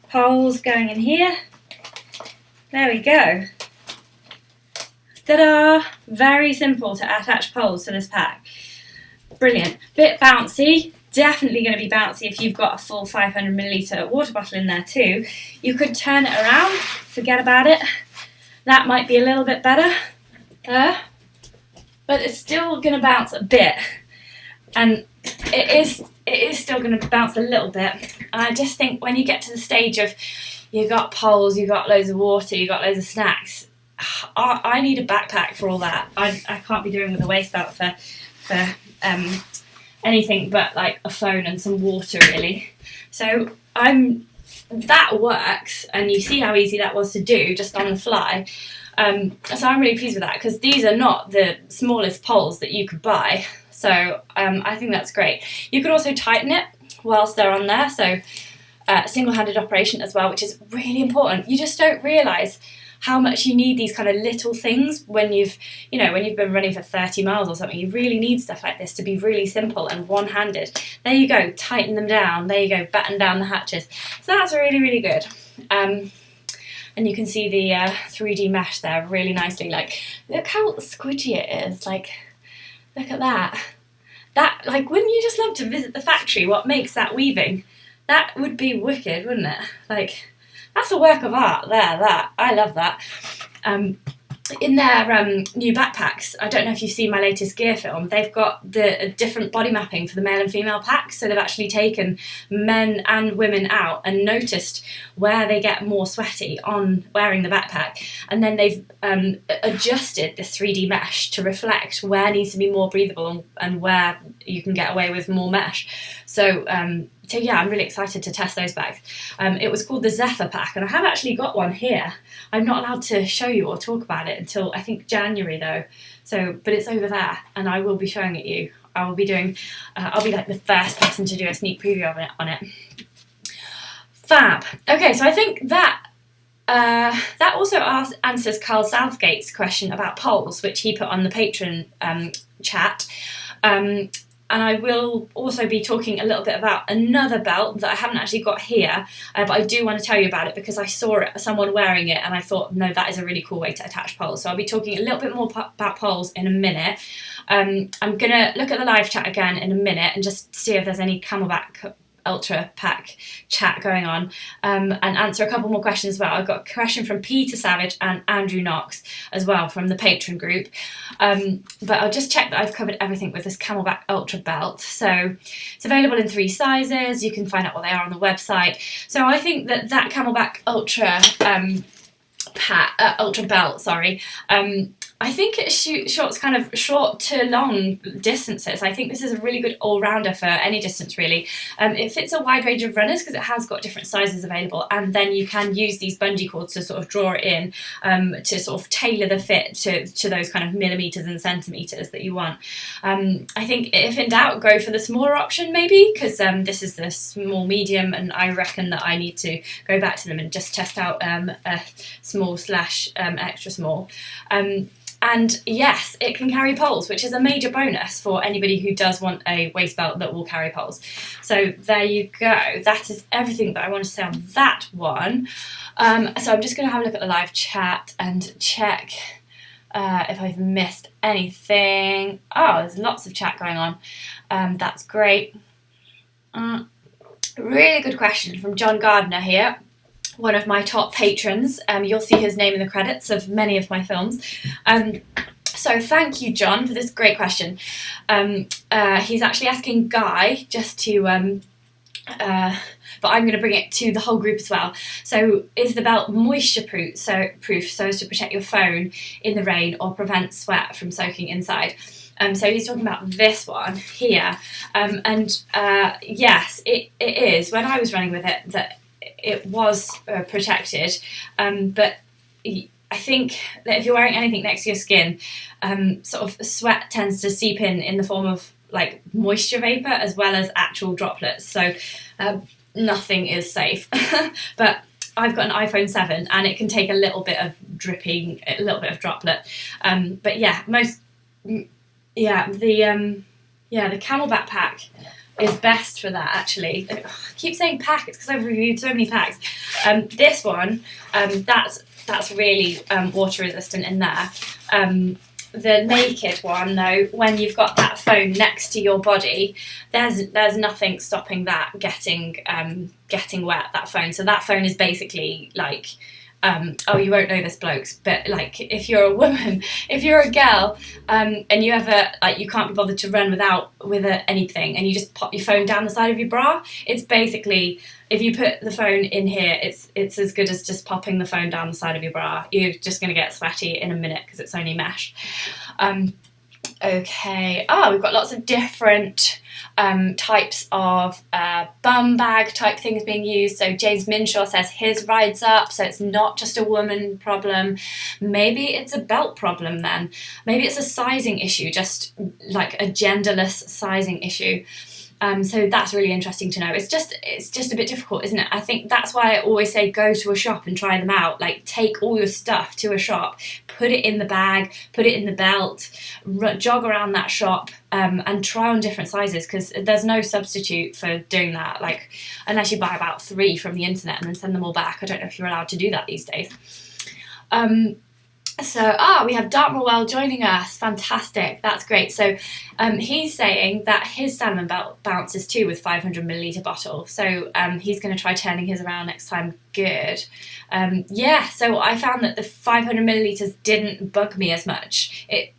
Poles going in here. There we go. Ta-da! Very simple to attach poles to this pack. Brilliant. Bit bouncy. Definitely going to be bouncy if you've got a full 500ml water bottle in there too. You could turn it around. Forget about it. That might be a little bit better. But it's still going to bounce a bit. And it is still going to bounce a little bit. And I just think when you get to the stage of you've got poles, you've got loads of water, you've got loads of snacks, I need a backpack for all that. I can't be doing with a waist belt for anything but like a phone and some water really. So that works, and you see how easy that was to do just on the fly. So I'm really pleased with that because these are not the smallest poles that you could buy. So I think that's great. You could also tighten it whilst they're on there. So single-handed operation as well, which is really important. You just don't realise how much you need these kind of little things when you've been running for 30 miles or something. You really need stuff like this to be really simple and one-handed. There you go, tighten them down. There you go, batten down the hatches. So that's really, really good. And you can see the 3D mesh there really nicely. Like, look how squidgy it is. Like, look at that. That, like, wouldn't you just love to visit the factory? What makes that weaving? That would be wicked, wouldn't it? Like, that's a work of art there, that. I love that. In their new backpacks, I don't know if you've seen my latest gear film, they've got the different body mapping for the male and female packs. So they've actually taken men and women out and noticed where they get more sweaty on wearing the backpack. And then they've adjusted this 3D mesh to reflect where needs to be more breathable and where you can get away with more mesh. So yeah, I'm really excited to test those bags. It was called the Zephyr pack, and I have actually got one here. I'm not allowed to show you or talk about it until I think January though. So, but it's over there, and I will be showing it you. I will be doing. I'll be like the first person to do a sneak preview of it on it. Fab. Okay, so I think that that also answers Carl Southgate's question about poles, which he put on the Patreon chat. And I will also be talking a little bit about another belt that I haven't actually got here, but I do want to tell you about it because I saw someone wearing it and I thought, no, that is a really cool way to attach poles. So I'll be talking a little bit more about poles in a minute. I'm going to look at the live chat again in a minute and just see if there's any Camelbak Ultra pack chat going on, and answer a couple more questions as well. I've got a question from Peter Savage and Andrew Knox as well from the Patreon group, but I'll just check that I've covered everything with this Camelbak Ultra belt. So it's available in 3 sizes. You can find out what they are on the website. So I think that Camelbak Ultra Ultra belt, sorry, I think it shoots kind of short to long distances. I think this is a really good all-rounder for any distance, really. It fits a wide range of runners because it has got different sizes available, and then you can use these bungee cords to sort of draw it in to sort of tailor the fit to those kind of millimetres and centimetres that you want. I think if in doubt, go for the smaller option maybe, because this is the small medium, and I reckon that I need to go back to them and just test out a small / extra small. And yes, it can carry poles, which is a major bonus for anybody who does want a waist belt that will carry poles. So there you go. That is everything that I want to say on that one. So I'm just going to have a look at the live chat and check if I've missed anything. Oh, there's lots of chat going on. That's great. Really good question from John Gardner here, one of my top patrons. You'll see his name in the credits of many of my films. So thank you, John, for this great question. He's actually asking Guy just to, but I'm going to bring it to the whole group as well. So is the belt moisture proof so as to protect your phone in the rain or prevent sweat from soaking inside? So he's talking about this one here. Yes, it is. When I was running with it, that it was protected, but I think that if you're wearing anything next to your skin, sort of sweat tends to seep in the form of like moisture vapor as well as actual droplets. So nothing is safe. But I've got an iPhone 7 and it can take a little bit of dripping, a little bit of droplet. But yeah, the Camelbak pack is best for that, actually. I keep saying pack, it's because I've reviewed so many packs. This one, that's really water resistant in there. The naked one, though, when you've got that phone next to your body, there's nothing stopping that getting wet, that phone. So that phone is basically like, you won't know this, blokes, but like if you're a woman, if you're a girl, and you ever you can't be bothered to run with anything, and you just pop your phone down the side of your bra, it's basically, if you put the phone in here, it's as good as just popping the phone down the side of your bra. You're just going to get sweaty in a minute because it's only mesh. Okay. We've got lots of different types of bum bag type things being used. So James Minshaw says his rides up, so it's not just a woman problem. Maybe it's a belt problem then. Maybe it's a sizing issue, just like a genderless sizing issue. So that's really interesting to know. It's just a bit difficult, isn't it? I think that's why I always say go to a shop and try them out. Like take all your stuff to a shop, put it in the bag, put it in the belt, jog around that shop, and try on different sizes, because there's no substitute for doing that. Like unless you buy about 3 from the internet and then send them all back. I don't know if you're allowed to do that these days. So, we have Dartmoor joining us. Fantastic. That's great. So, he's saying that his salmon belt bounces too with 500ml bottle. So, he's going to try turning his around next time. Good. So I found that the 500ml didn't bug me as much. I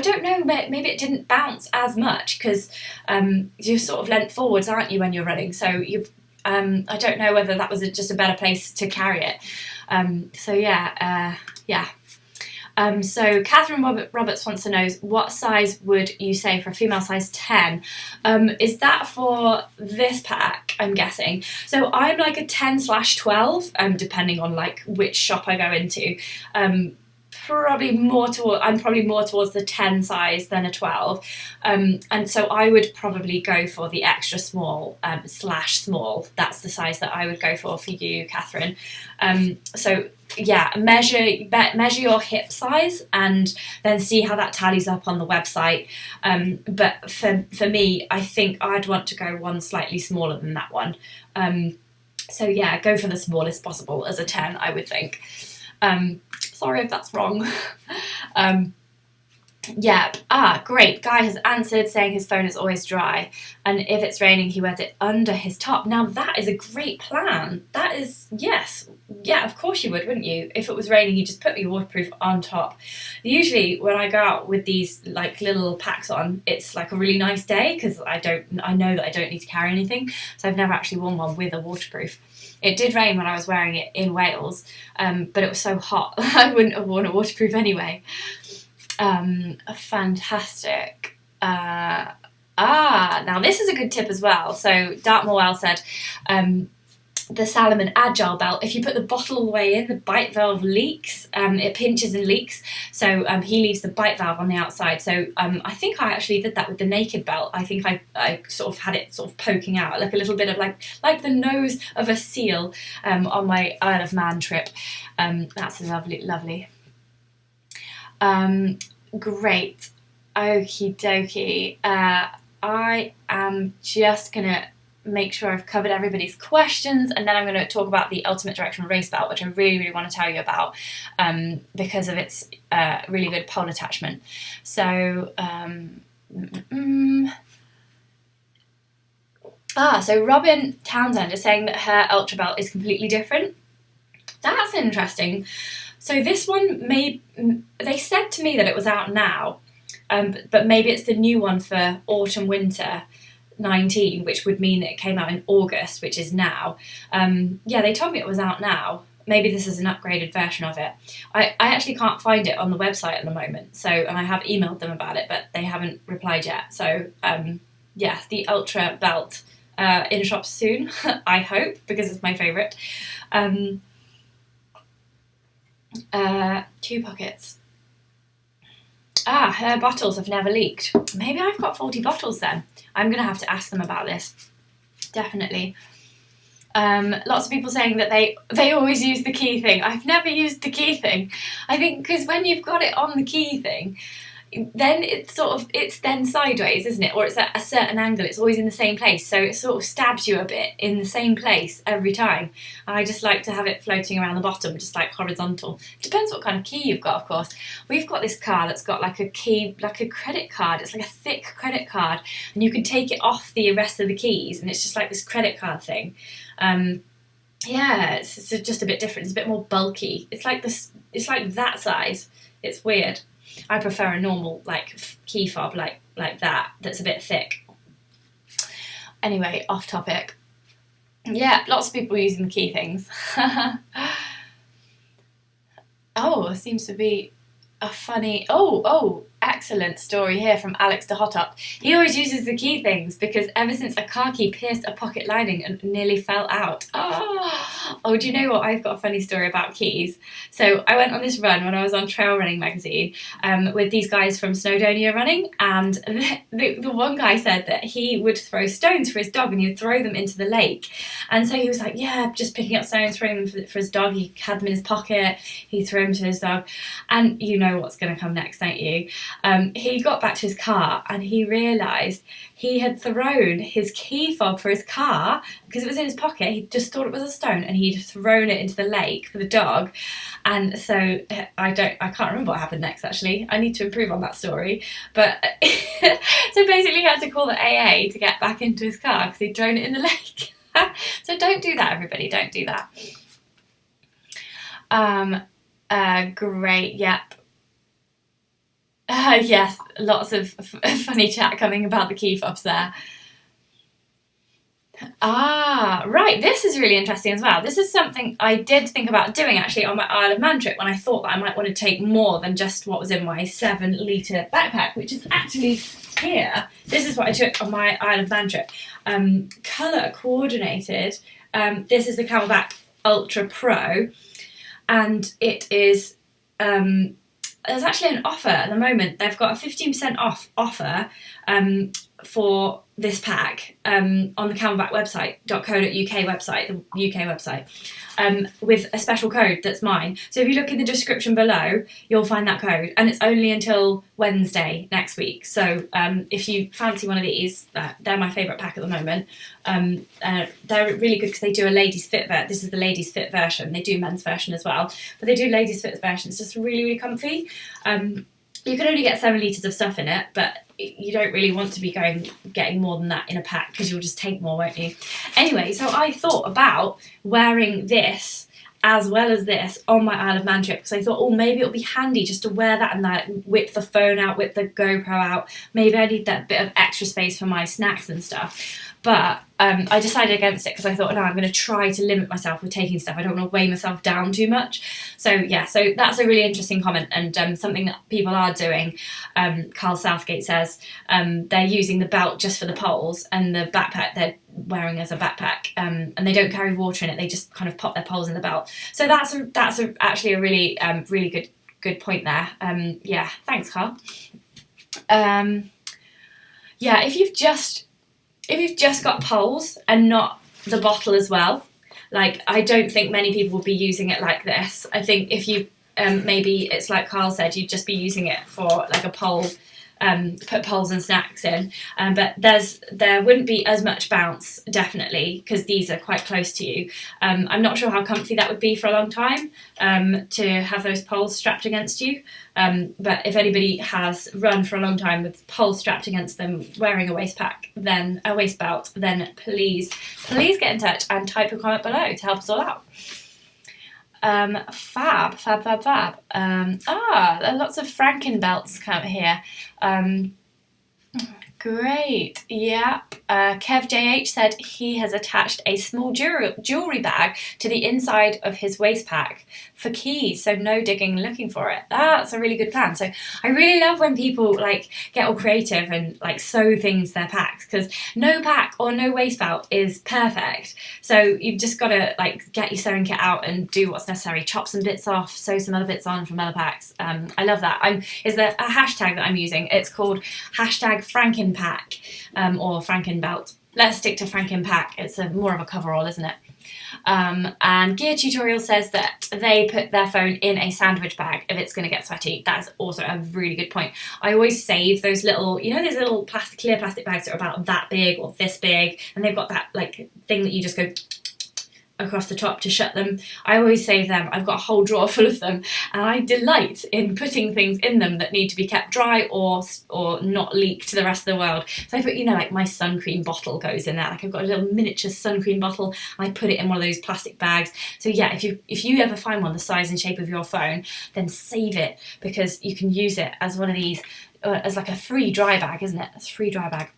don't know, maybe it didn't bounce as much because you're sort of leant forwards, aren't you, when you're running? So, I don't know whether that was just a better place to carry it. So Catherine Roberts wants to know, what size would you say for a female size 10? Is that for this pack, I'm guessing? So I'm like a 10/12, depending on like which shop I go into. I'm probably more towards the 10 size than a 12. And so I would probably go for the extra small /small. That's the size that I would go for you, Catherine. Measure your hip size and then see how that tallies up on the website. But for me, I think I'd want to go one slightly smaller than that one. Go for the smallest possible as a 10, I would think. Sorry if that's wrong. Great. Guy has answered saying his phone is always dry, and if it's raining he wears it under his top. Now that is a great plan. That is, yes. Yeah, of course you would, wouldn't you? If it was raining, you just put your waterproof on top. Usually when I go out with these like little packs on, it's like a really nice day because I know that I don't need to carry anything. So I've never actually worn one with a waterproof. It did rain when I was wearing it in Wales, but it was so hot I wouldn't have worn a waterproof anyway. Fantastic. Now this is a good tip as well. So Dartmoor said, the Salomon Agile belt, if you put the bottle all the way in, the bite valve leaks. It pinches and leaks. So he leaves the bite valve on the outside. So I think I actually did that with the naked belt. I think I sort of had it sort of poking out, like a little bit of like the nose of a seal on my Isle of Man trip. That's lovely, lovely. Great. Okie dokie. I am just going to make sure I've covered everybody's questions, and then I'm going to talk about the Ultimate Directional Waist Belt, which I really, really want to tell you about because of its really good pole attachment. So, so Robin Townsend is saying that her Ultra Belt is completely different. That's interesting. So this one, they said to me that it was out now, but maybe it's the new one for autumn-winter 19, which would mean that it came out in August, which is now. Yeah, they told me it was out now. Maybe this is an upgraded version of it. I actually can't find it on the website at the moment, and I have emailed them about it, but they haven't replied yet. So, yeah, the Ultra Belt in shops soon, I hope, because it's my favourite. 2 pockets. Her bottles have never leaked. Maybe I've got faulty bottles then. I'm going to have to ask them about this. Definitely. Lots of people saying that they always use the key thing. I've never used the key thing. I think because when you've got it on the key thing, then it's then sideways, isn't it? Or it's at a certain angle. It's always in the same place. So it sort of stabs you a bit in the same place every time. I just like to have it floating around the bottom, just like horizontal. Depends what kind of key you've got, of course. We've got this card that's got like a key, like a credit card. It's like a thick credit card, and you can take it off the rest of the keys, and it's just like this credit card thing. Yeah, it's just a bit different. It's a bit more bulky. It's like this. It's like that size. It's weird. I prefer a normal key fob like that, that's a bit thick. Anyway, off topic. Yeah, lots of people using the key things. Oh, seems to be a funny... Oh, excellent story here from Alex de Hot Up. He always uses the key things because ever since a car key pierced a pocket lining and nearly fell out. Oh, do you know what? I've got a funny story about keys. So I went on this run when I was on Trail Running magazine with these guys from Snowdonia Running, and the one guy said that he would throw stones for his dog and he would throw them into the lake. And so he was like, yeah, just picking up stones, throwing them for his dog. He had them in his pocket, he threw them to his dog. And you know what's going to come next, don't you? He got back to his car and he realised he had thrown his key fob for his car because it was in his pocket. He just thought it was a stone and he'd thrown it into the lake for the dog. And so I can't remember what happened next, actually. I need to improve on that story. But so basically he had to call the AA to get back into his car because he'd thrown it in the lake. So don't do that, everybody. Don't do that. Great. Yep. Yes, lots of funny chat coming about the key fobs there. Right, this is really interesting as well. This is something I did think about doing actually on my Isle of Man trip when I thought that I might want to take more than just what was in my 7-litre backpack, which is actually here. This is what I took on my Isle of Man trip. Colour coordinated. This is the Camelbak Ultra Pro, and it is... there's actually an offer at the moment. They've got a 15% off offer for this pack on the Camelbak website, .co.uk website, the UK website, with a special code that's mine. So if you look in the description below, you'll find that code, and it's only until Wednesday next week. So if you fancy one of these, they're my favourite pack at the moment. They're really good because they do a ladies fit This is the ladies fit version. They do men's version as well, but they do ladies fit version. It's just really, really comfy. You can only get 7 litres of stuff in it, but you don't really want to be getting more than that in a pack because you'll just take more, won't you? Anyway, so I thought about wearing this as well as this on my Isle of Man trip because I thought, maybe it'll be handy just to wear that and that, whip the phone out, whip the GoPro out. Maybe I need that bit of extra space for my snacks and stuff. But I decided against it because I thought, no, I'm going to try to limit myself with taking stuff. I don't want to weigh myself down too much. So yeah, so that's a really interesting comment and something that people are doing. Carl Southgate says they're using the belt just for the poles and the backpack they're wearing as a backpack, and they don't carry water in it. They just kind of pop their poles in the belt. So that's actually a really really good point there. Yeah, thanks, Carl. Yeah, if you've just got poles and not the bottle as well, I don't think many people will be using it like this. I think if you maybe it's like Carl said, you'd just be using it for like a pole, put poles and snacks in, but there wouldn't be as much bounce, definitely, because these are quite close to you. I'm not sure how comfy that would be for a long time, to have those poles strapped against you, but if anybody has run for a long time with poles strapped against them wearing a waist belt, then please get in touch and type a comment below to help us all out. Fab. There are lots of Frankenbelts come here. Great, yep. Kev JH said he has attached a small jewellery bag to the inside of his waist pack for keys, so no digging looking for it. That's a really good plan. So I really love when people like get all creative and like sew things to their packs, because no pack or no waist belt is perfect. So you've just got to like get your sewing kit out and do what's necessary, chop some bits off, sew some other bits on from other packs. I love that. Is there a hashtag that I'm using? It's called #FrankenPack or Frankenbelt. Let's stick to Frankenpack. It's more of a coverall, isn't it? And Gear Tutorial says that they put their phone in a sandwich bag if it's going to get sweaty. That is also a really good point. I always save those little, those little clear plastic bags that are about that big or this big, and they've got that like thing that you just go across the top to shut them. I always save them. I've got a whole drawer full of them, and I delight in putting things in them that need to be kept dry or not leak to the rest of the world. So I put, like my sun cream bottle goes in there. Like I've got a little miniature sun cream bottle, and I put it in one of those plastic bags. So yeah, if you ever find one the size and shape of your phone, then save it, because you can use it as one of these, as like a free dry bag, isn't it? It's a free dry bag.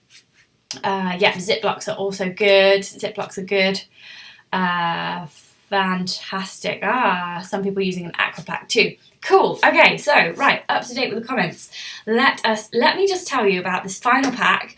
Yeah, Ziplocs are also good. Ziplocs are good. Fantastic. Some people using an aqua pack too. Cool. Okay, so right, up to date with the comments. Let me just tell you about this final pack.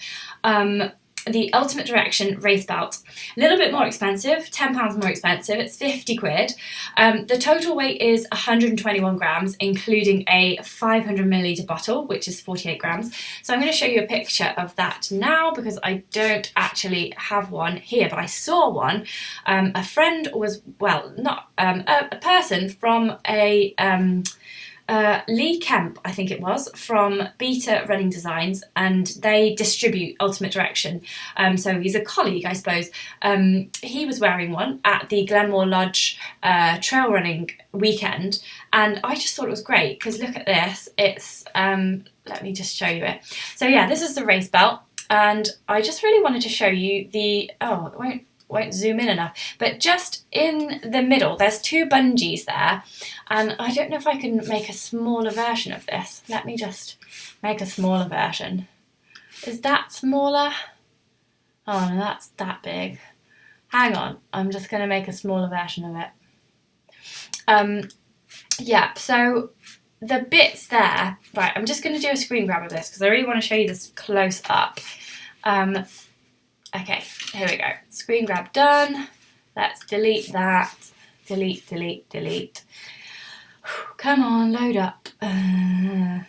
The Ultimate Direction Race Belt. A little bit more expensive, £10 more expensive, it's 50 quid. The total weight is 121 grams, including a 500ml bottle, which is 48 grams. So I'm going to show you a picture of that now, because I don't actually have one here, but I saw one. A friend was, a person from Lee Kemp, I think it was, from Beta Running Designs, and they distribute Ultimate Direction. So he's a colleague, I suppose. He was wearing one at the Glenmore Lodge trail running weekend, and I just thought it was great, because look at this. It's, let me just show you it. So yeah, this is the race belt, and I just really wanted to show you the, it won't zoom in enough, but just in the middle there's two bungees there, and I don't know if I can make a smaller version of this. Let me just make a smaller version. Is that smaller? Oh no, that's that big. Hang on, I'm just going to make a smaller version of it. Yeah, so the bits there, right, I'm just going to do a screen grab of this because I really want to show you this close up. Okay, here we go. Screen grab done. Let's delete that. Delete. Come on, load up. Yeah,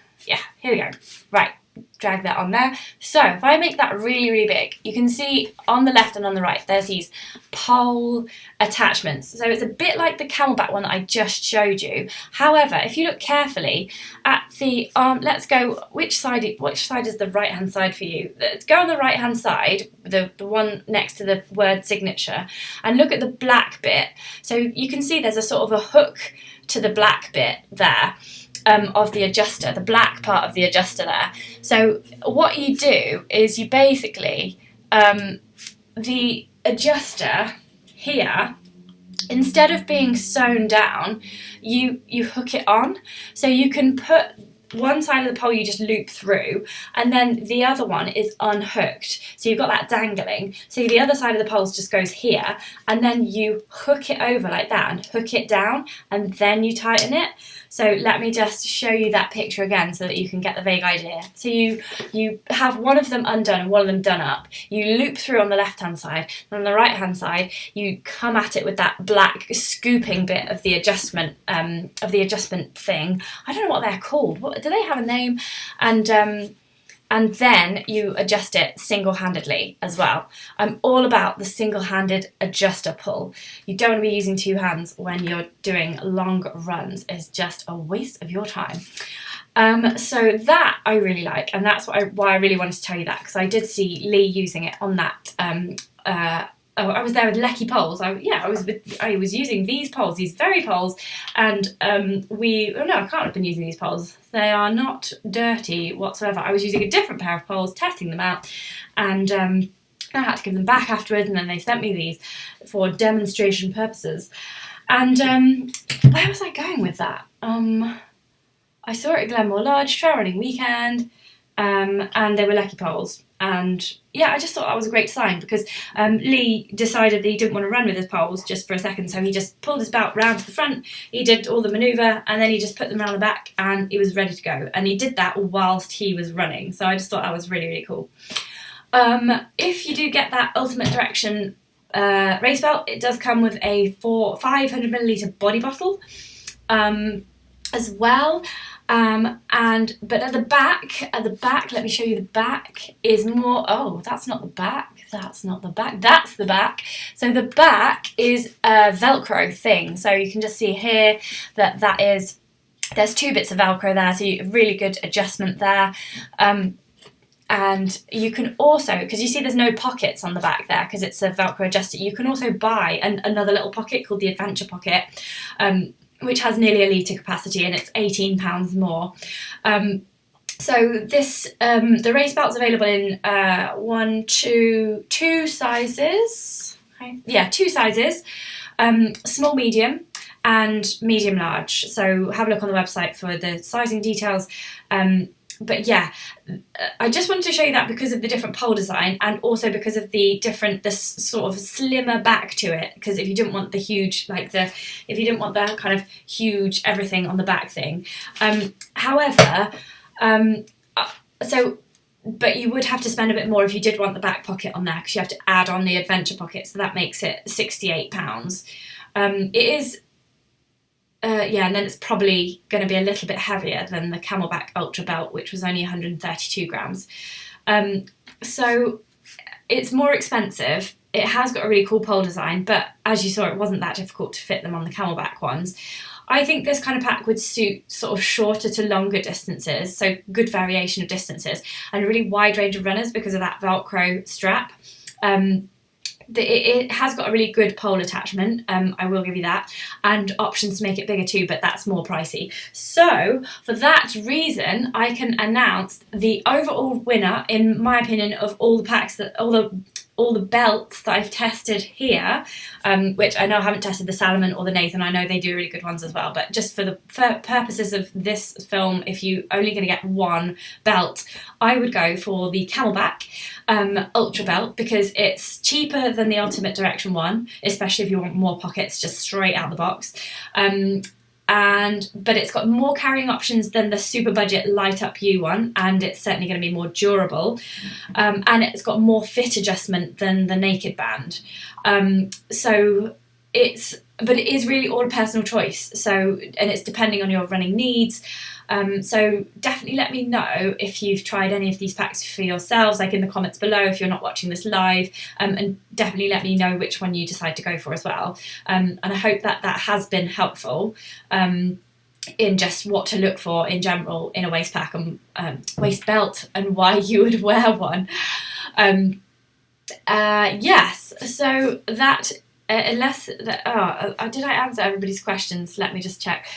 here we go. Right, drag that on there. So if I make that really, really big, you can see on the left and on the right, there's these pole attachments. So it's a bit like the Camelbak one that I just showed you. However, if you look carefully at the let's go, which side is the right hand side for you? Let's go on the right hand side, the one next to the word signature, and look at the black bit. So you can see there's a sort of a hook to the black bit there. Of the adjuster, the black part of the adjuster there. So what you do is you basically, the adjuster here, instead of being sewn down, you hook it on. So you can put one side of the pole you just loop through, and then the other one is unhooked. So you've got that dangling. So the other side of the pole just goes here, and then you hook it over like that and hook it down, and then you tighten it. So let me just show you that picture again so that you can get the vague idea. So you have one of them undone and one of them done up. You loop through on the left-hand side, and on the right-hand side, you come at it with that black scooping bit of the adjustment thing. I don't know what they're called. Do they have a name? And and then you adjust it single-handedly as well. I'm all about the single-handed adjuster pull. You don't want to be using two hands when you're doing long runs. It's just a waste of your time. So that I really like, and that's why I really wanted to tell you that, because I did see Lee using it on that. I was there with leaky poles. I was using these poles, these very poles, and I can't have been using these poles. They are not dirty whatsoever. I was using a different pair of poles, testing them out, and I had to give them back afterwards, and then they sent me these for demonstration purposes. And where was I going with that? I saw it at Glenmore Lodge, trail running weekend, and they were leaky poles. And yeah, I just thought that was a great sign, because Lee decided that he didn't want to run with his poles just for a second, so he just pulled his belt round to the front, he did all the manoeuvre, and then he just put them around the back, and he was ready to go. And he did that whilst he was running, so I just thought that was really, really cool. If you do get that Ultimate Direction race belt, it does come with a 500ml body bottle as well. But at the back, let me show you the back is more, that's not the back, that's the back. So the back is a Velcro thing. So you can just see here that is, there's two bits of Velcro there, so really good adjustment there. And you can also, because you see there's no pockets on the back there, because it's a Velcro adjuster, you can also buy another little pocket called the Adventure Pocket, which has nearly a litre capacity, and it's £18 more. So this, the race belt's available in two sizes. Okay. Yeah, two sizes, small, medium, and medium large. So have a look on the website for the sizing details. But yeah, I just wanted to show you that because of the different pole design, and also because of this sort of slimmer back to it. Because if you didn't want the huge, if you didn't want the kind of huge everything on the back thing. However, but you would have to spend a bit more if you did want the back pocket on there, because you have to add on the Adventure Pocket, so that makes it £68. It is. And then it's probably going to be a little bit heavier than the Camelbak Ultra Belt, which was only 132 grams. So it's more expensive. It has got a really cool pole design, but as you saw, it wasn't that difficult to fit them on the Camelbak ones. I think this kind of pack would suit sort of shorter to longer distances, so good variation of distances, and a really wide range of runners because of that Velcro strap. It has got a really good pole attachment, I will give you that, and options to make it bigger too, but that's more pricey. So for that reason, I can announce the overall winner, in my opinion, of all the packs, all the belts that I've tested here, which I know I haven't tested the Salomon or the Nathan. I know they do really good ones as well, but just for purposes of this film, if you're only going to get one belt, I would go for the Camelbak Ultra Belt, because it's cheaper than the Ultimate Direction one, especially if you want more pockets just straight out the box. But it's got more carrying options than the super budget LightUpU one, and it's certainly going to be more durable, and it's got more fit adjustment than the Naked Band. But it is really all a personal choice. So, and it's depending on your running needs. So definitely let me know if you've tried any of these packs for yourselves, like in the comments below if you're not watching this live, and definitely let me know which one you decide to go for as well. And I hope that has been helpful in just what to look for in general in a waist pack and waist belt, and why you would wear one. Yes, so that did I answer everybody's questions? Let me just check.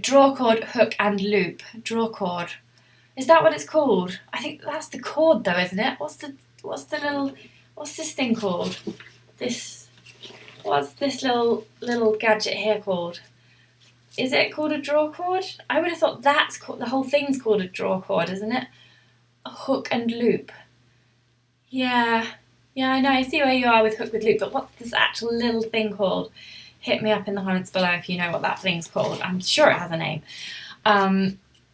Draw cord, hook and loop. Draw cord. Is that what it's called? I think that's the cord though, isn't it? What's this thing called? What's this little gadget here called? Is it called a draw cord? I would have thought the whole thing's called a draw cord, isn't it? A hook and loop. Yeah, I know, I see where you are with hook with loop, but what's this actual little thing called? Hit me up in the comments below if you know what that thing's called. I'm sure it has a name.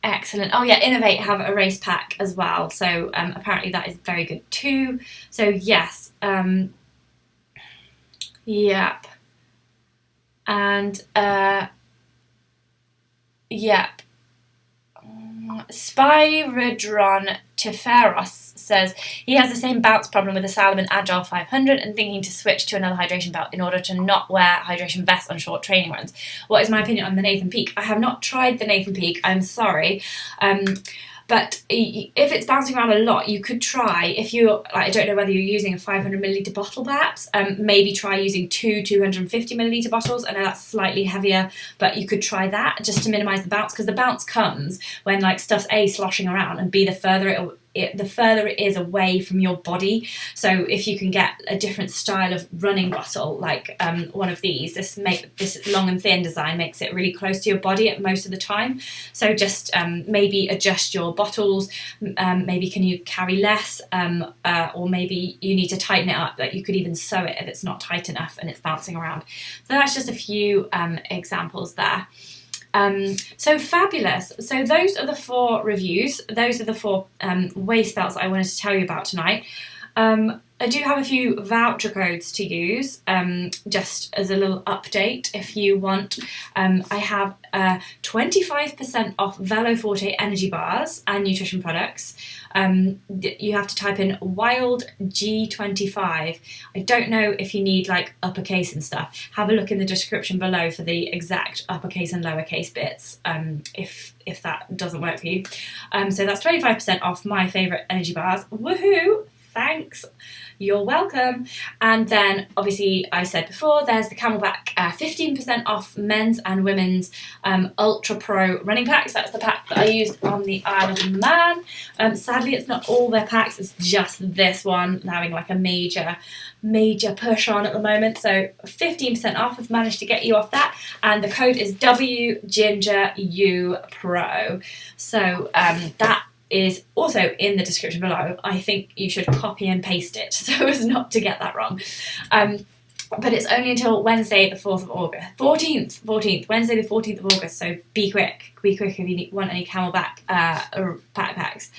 Excellent. Oh yeah, Innovate have a race pack as well, so apparently that is very good too. So yes, yep. And yep. wrong. Spyridron Tiferos says he has the same bounce problem with the Salomon Agile 500 and thinking to switch to another hydration belt in order to not wear hydration vests on short training runs. What is my opinion on the Nathan Peak? I have not tried the Nathan Peak, I'm sorry. But if it's bouncing around a lot, you could try, if you, I don't know whether you're using a 500ml bottle perhaps, maybe try using two 250ml bottles. I know that's slightly heavier, but you could try that just to minimise the bounce, because the bounce comes when like stuff's A, sloshing around, and B, the further it is away from your body. So if you can get a different style of running bottle, like one of these, this long and thin design makes it really close to your body at most of the time. So just maybe adjust your bottles, maybe can you carry less, or maybe you need to tighten it up. Like you could even sew it if it's not tight enough and it's bouncing around. So that's just a few examples there. So fabulous. So those are the 4 reviews. Those are the 4 waist belts that I wanted to tell you about tonight. I do have a few voucher codes to use, just as a little update if you want. I have 25% off Velo Forte energy bars and nutrition products. You have to type in Wild G25. I don't know if you need like uppercase and stuff. Have a look in the description below for the exact uppercase and lowercase bits, if that doesn't work for you. So that's 25% off my favourite energy bars. Woohoo! Thanks, you're welcome. And then obviously I said before, there's the Camelbak 15% off men's and women's Ultra Pro running packs. That's the pack that I used on the Isle of Man. Sadly it's not all their packs, it's just this one having like a major push on at the moment. So 15% off, I've managed to get you off that, and the code is WGingerU Pro. So that is also in the description below. I think you should copy and paste it so as not to get that wrong. But it's only until Wednesday the 4th of August. 14th, Wednesday the 14th of August, so be quick if you want any Camelbak packs.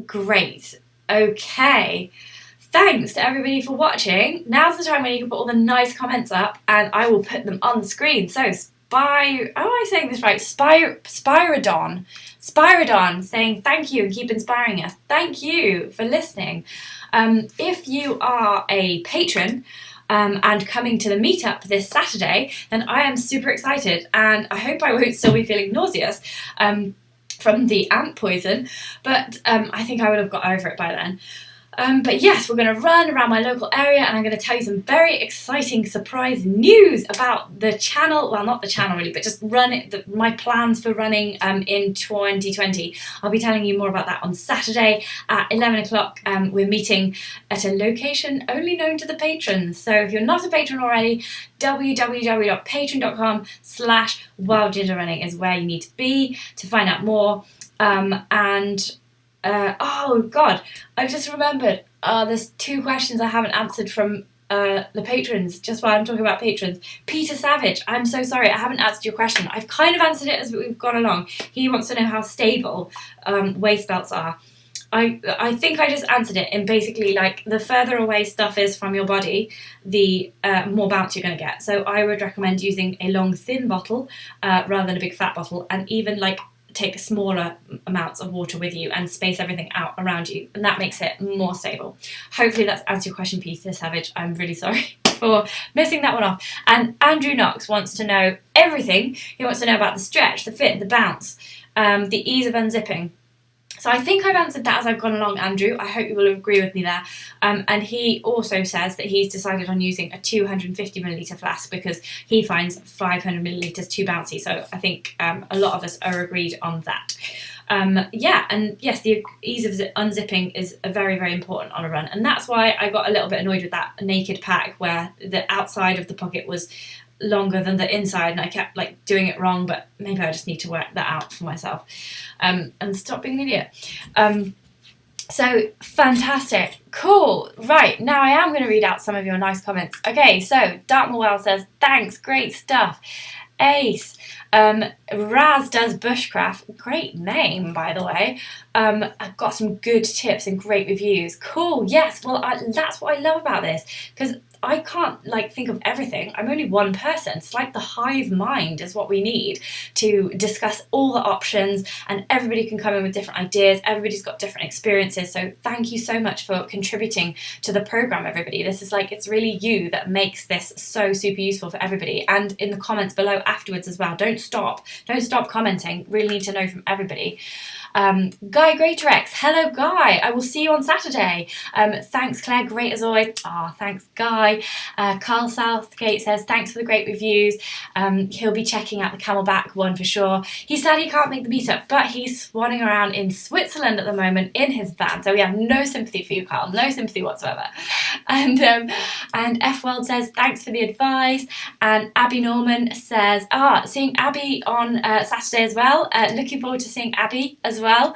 Great, okay. Thanks to everybody for watching. Now's the time when you can put all the nice comments up and I will put them on the screen. So am I saying this right? Spyridon saying thank you and keep inspiring us. Thank you for listening. If you are a patron and coming to the meetup this Saturday, then I am super excited, and I hope I won't still be feeling nauseous from the ant poison, but I think I would have got over it by then. But yes, we're going to run around my local area and I'm going to tell you some very exciting surprise news about the channel. Well, not the channel really, but just my plans for running in 2020. I'll be telling you more about that on Saturday at 11 o'clock. We're meeting at a location only known to the patrons. So if you're not a patron already, www.patreon.com/wildgingerrunning is where you need to be to find out more. Oh God, I just remembered, there's 2 questions I haven't answered from the patrons, just while I'm talking about patrons. Peter Savage, I'm so sorry, I haven't answered your question. I've kind of answered it as we've gone along. He wants to know how stable waist belts are. I think I just answered it in basically like the further away stuff is from your body, the more bounce you're going to get. So I would recommend using a long thin bottle rather than a big fat bottle, and even like take smaller amounts of water with you and space everything out around you, and that makes it more stable. Hopefully that's answered your question, Peter Savage. I'm really sorry for missing that one off. And Andrew Knox wants to know everything. He wants to know about the stretch, the fit, the bounce, the ease of unzipping. So I think I've answered that as I've gone along, Andrew. I hope you will agree with me there. And he also says that he's decided on using a 250ml flask because he finds 500ml too bouncy. So I think a lot of us are agreed on that. Yeah, and yes, the ease of unzipping is very, very important on a run. And that's why I got a little bit annoyed with that naked pack where the outside of the pocket was longer than the inside, and I kept like doing it wrong, but maybe I just need to work that out for myself and stop being an idiot. So fantastic, cool. Right, now I am going to read out some of your nice comments. Okay, so Dartmoor says thanks, great stuff. Ace. Raz does bushcraft, great name by the way. I've got some good tips and great reviews. Cool, yes, well that's what I love about this, because I can't like think of everything. I'm only one person. It's like the hive mind is what we need to discuss all the options, and everybody can come in with different ideas. Everybody's got different experiences. So thank you so much for contributing to the program, everybody. This is like, it's really you that makes this so super useful for everybody. And in the comments below afterwards as well, don't stop commenting. Really need to know from everybody. Guy Greatorex, hello Guy, I will see you on Saturday. Thanks Claire, great as always. Thanks Guy. Carl Southgate says thanks for the great reviews. He'll be checking out the Camelbak one for sure. He said he can't make the meetup, but he's swanning around in Switzerland at the moment in his van, so we have no sympathy for you, Carl, no sympathy whatsoever. And F World says thanks for the advice, and Abby Norman says seeing Abby on Saturday as well. Looking forward to seeing Abby as well.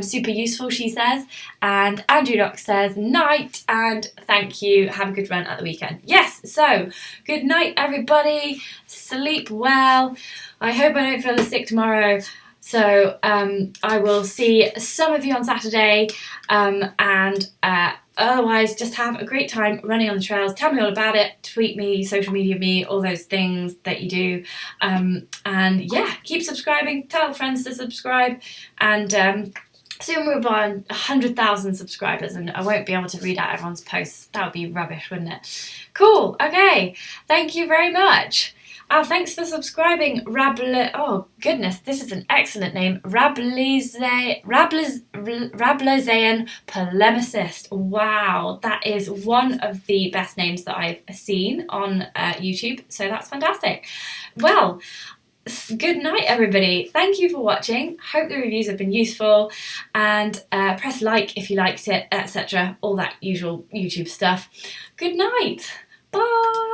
Super useful, she says. And Andrew Knox says night and thank you, have a good run at the weekend. Yes, so good night everybody, sleep well. I hope I don't feel as sick tomorrow. So I will see some of you on Saturday, and otherwise just have a great time running on the trails. Tell me all about it, tweet me, social media me, all those things that you do, and yeah, keep subscribing, tell friends to subscribe, and soon we'll be on 100,000 subscribers and I won't be able to read out everyone's posts. That would be rubbish, wouldn't it? Cool, okay, thank you very much. Thanks for subscribing, oh goodness, this is an excellent name, Rablaisian Polemicist. Wow, that is one of the best names that I've seen on YouTube, so that's fantastic. Well, good night everybody, thank you for watching, hope the reviews have been useful, and press like if you liked it, etc., all that usual YouTube stuff. Good night, bye.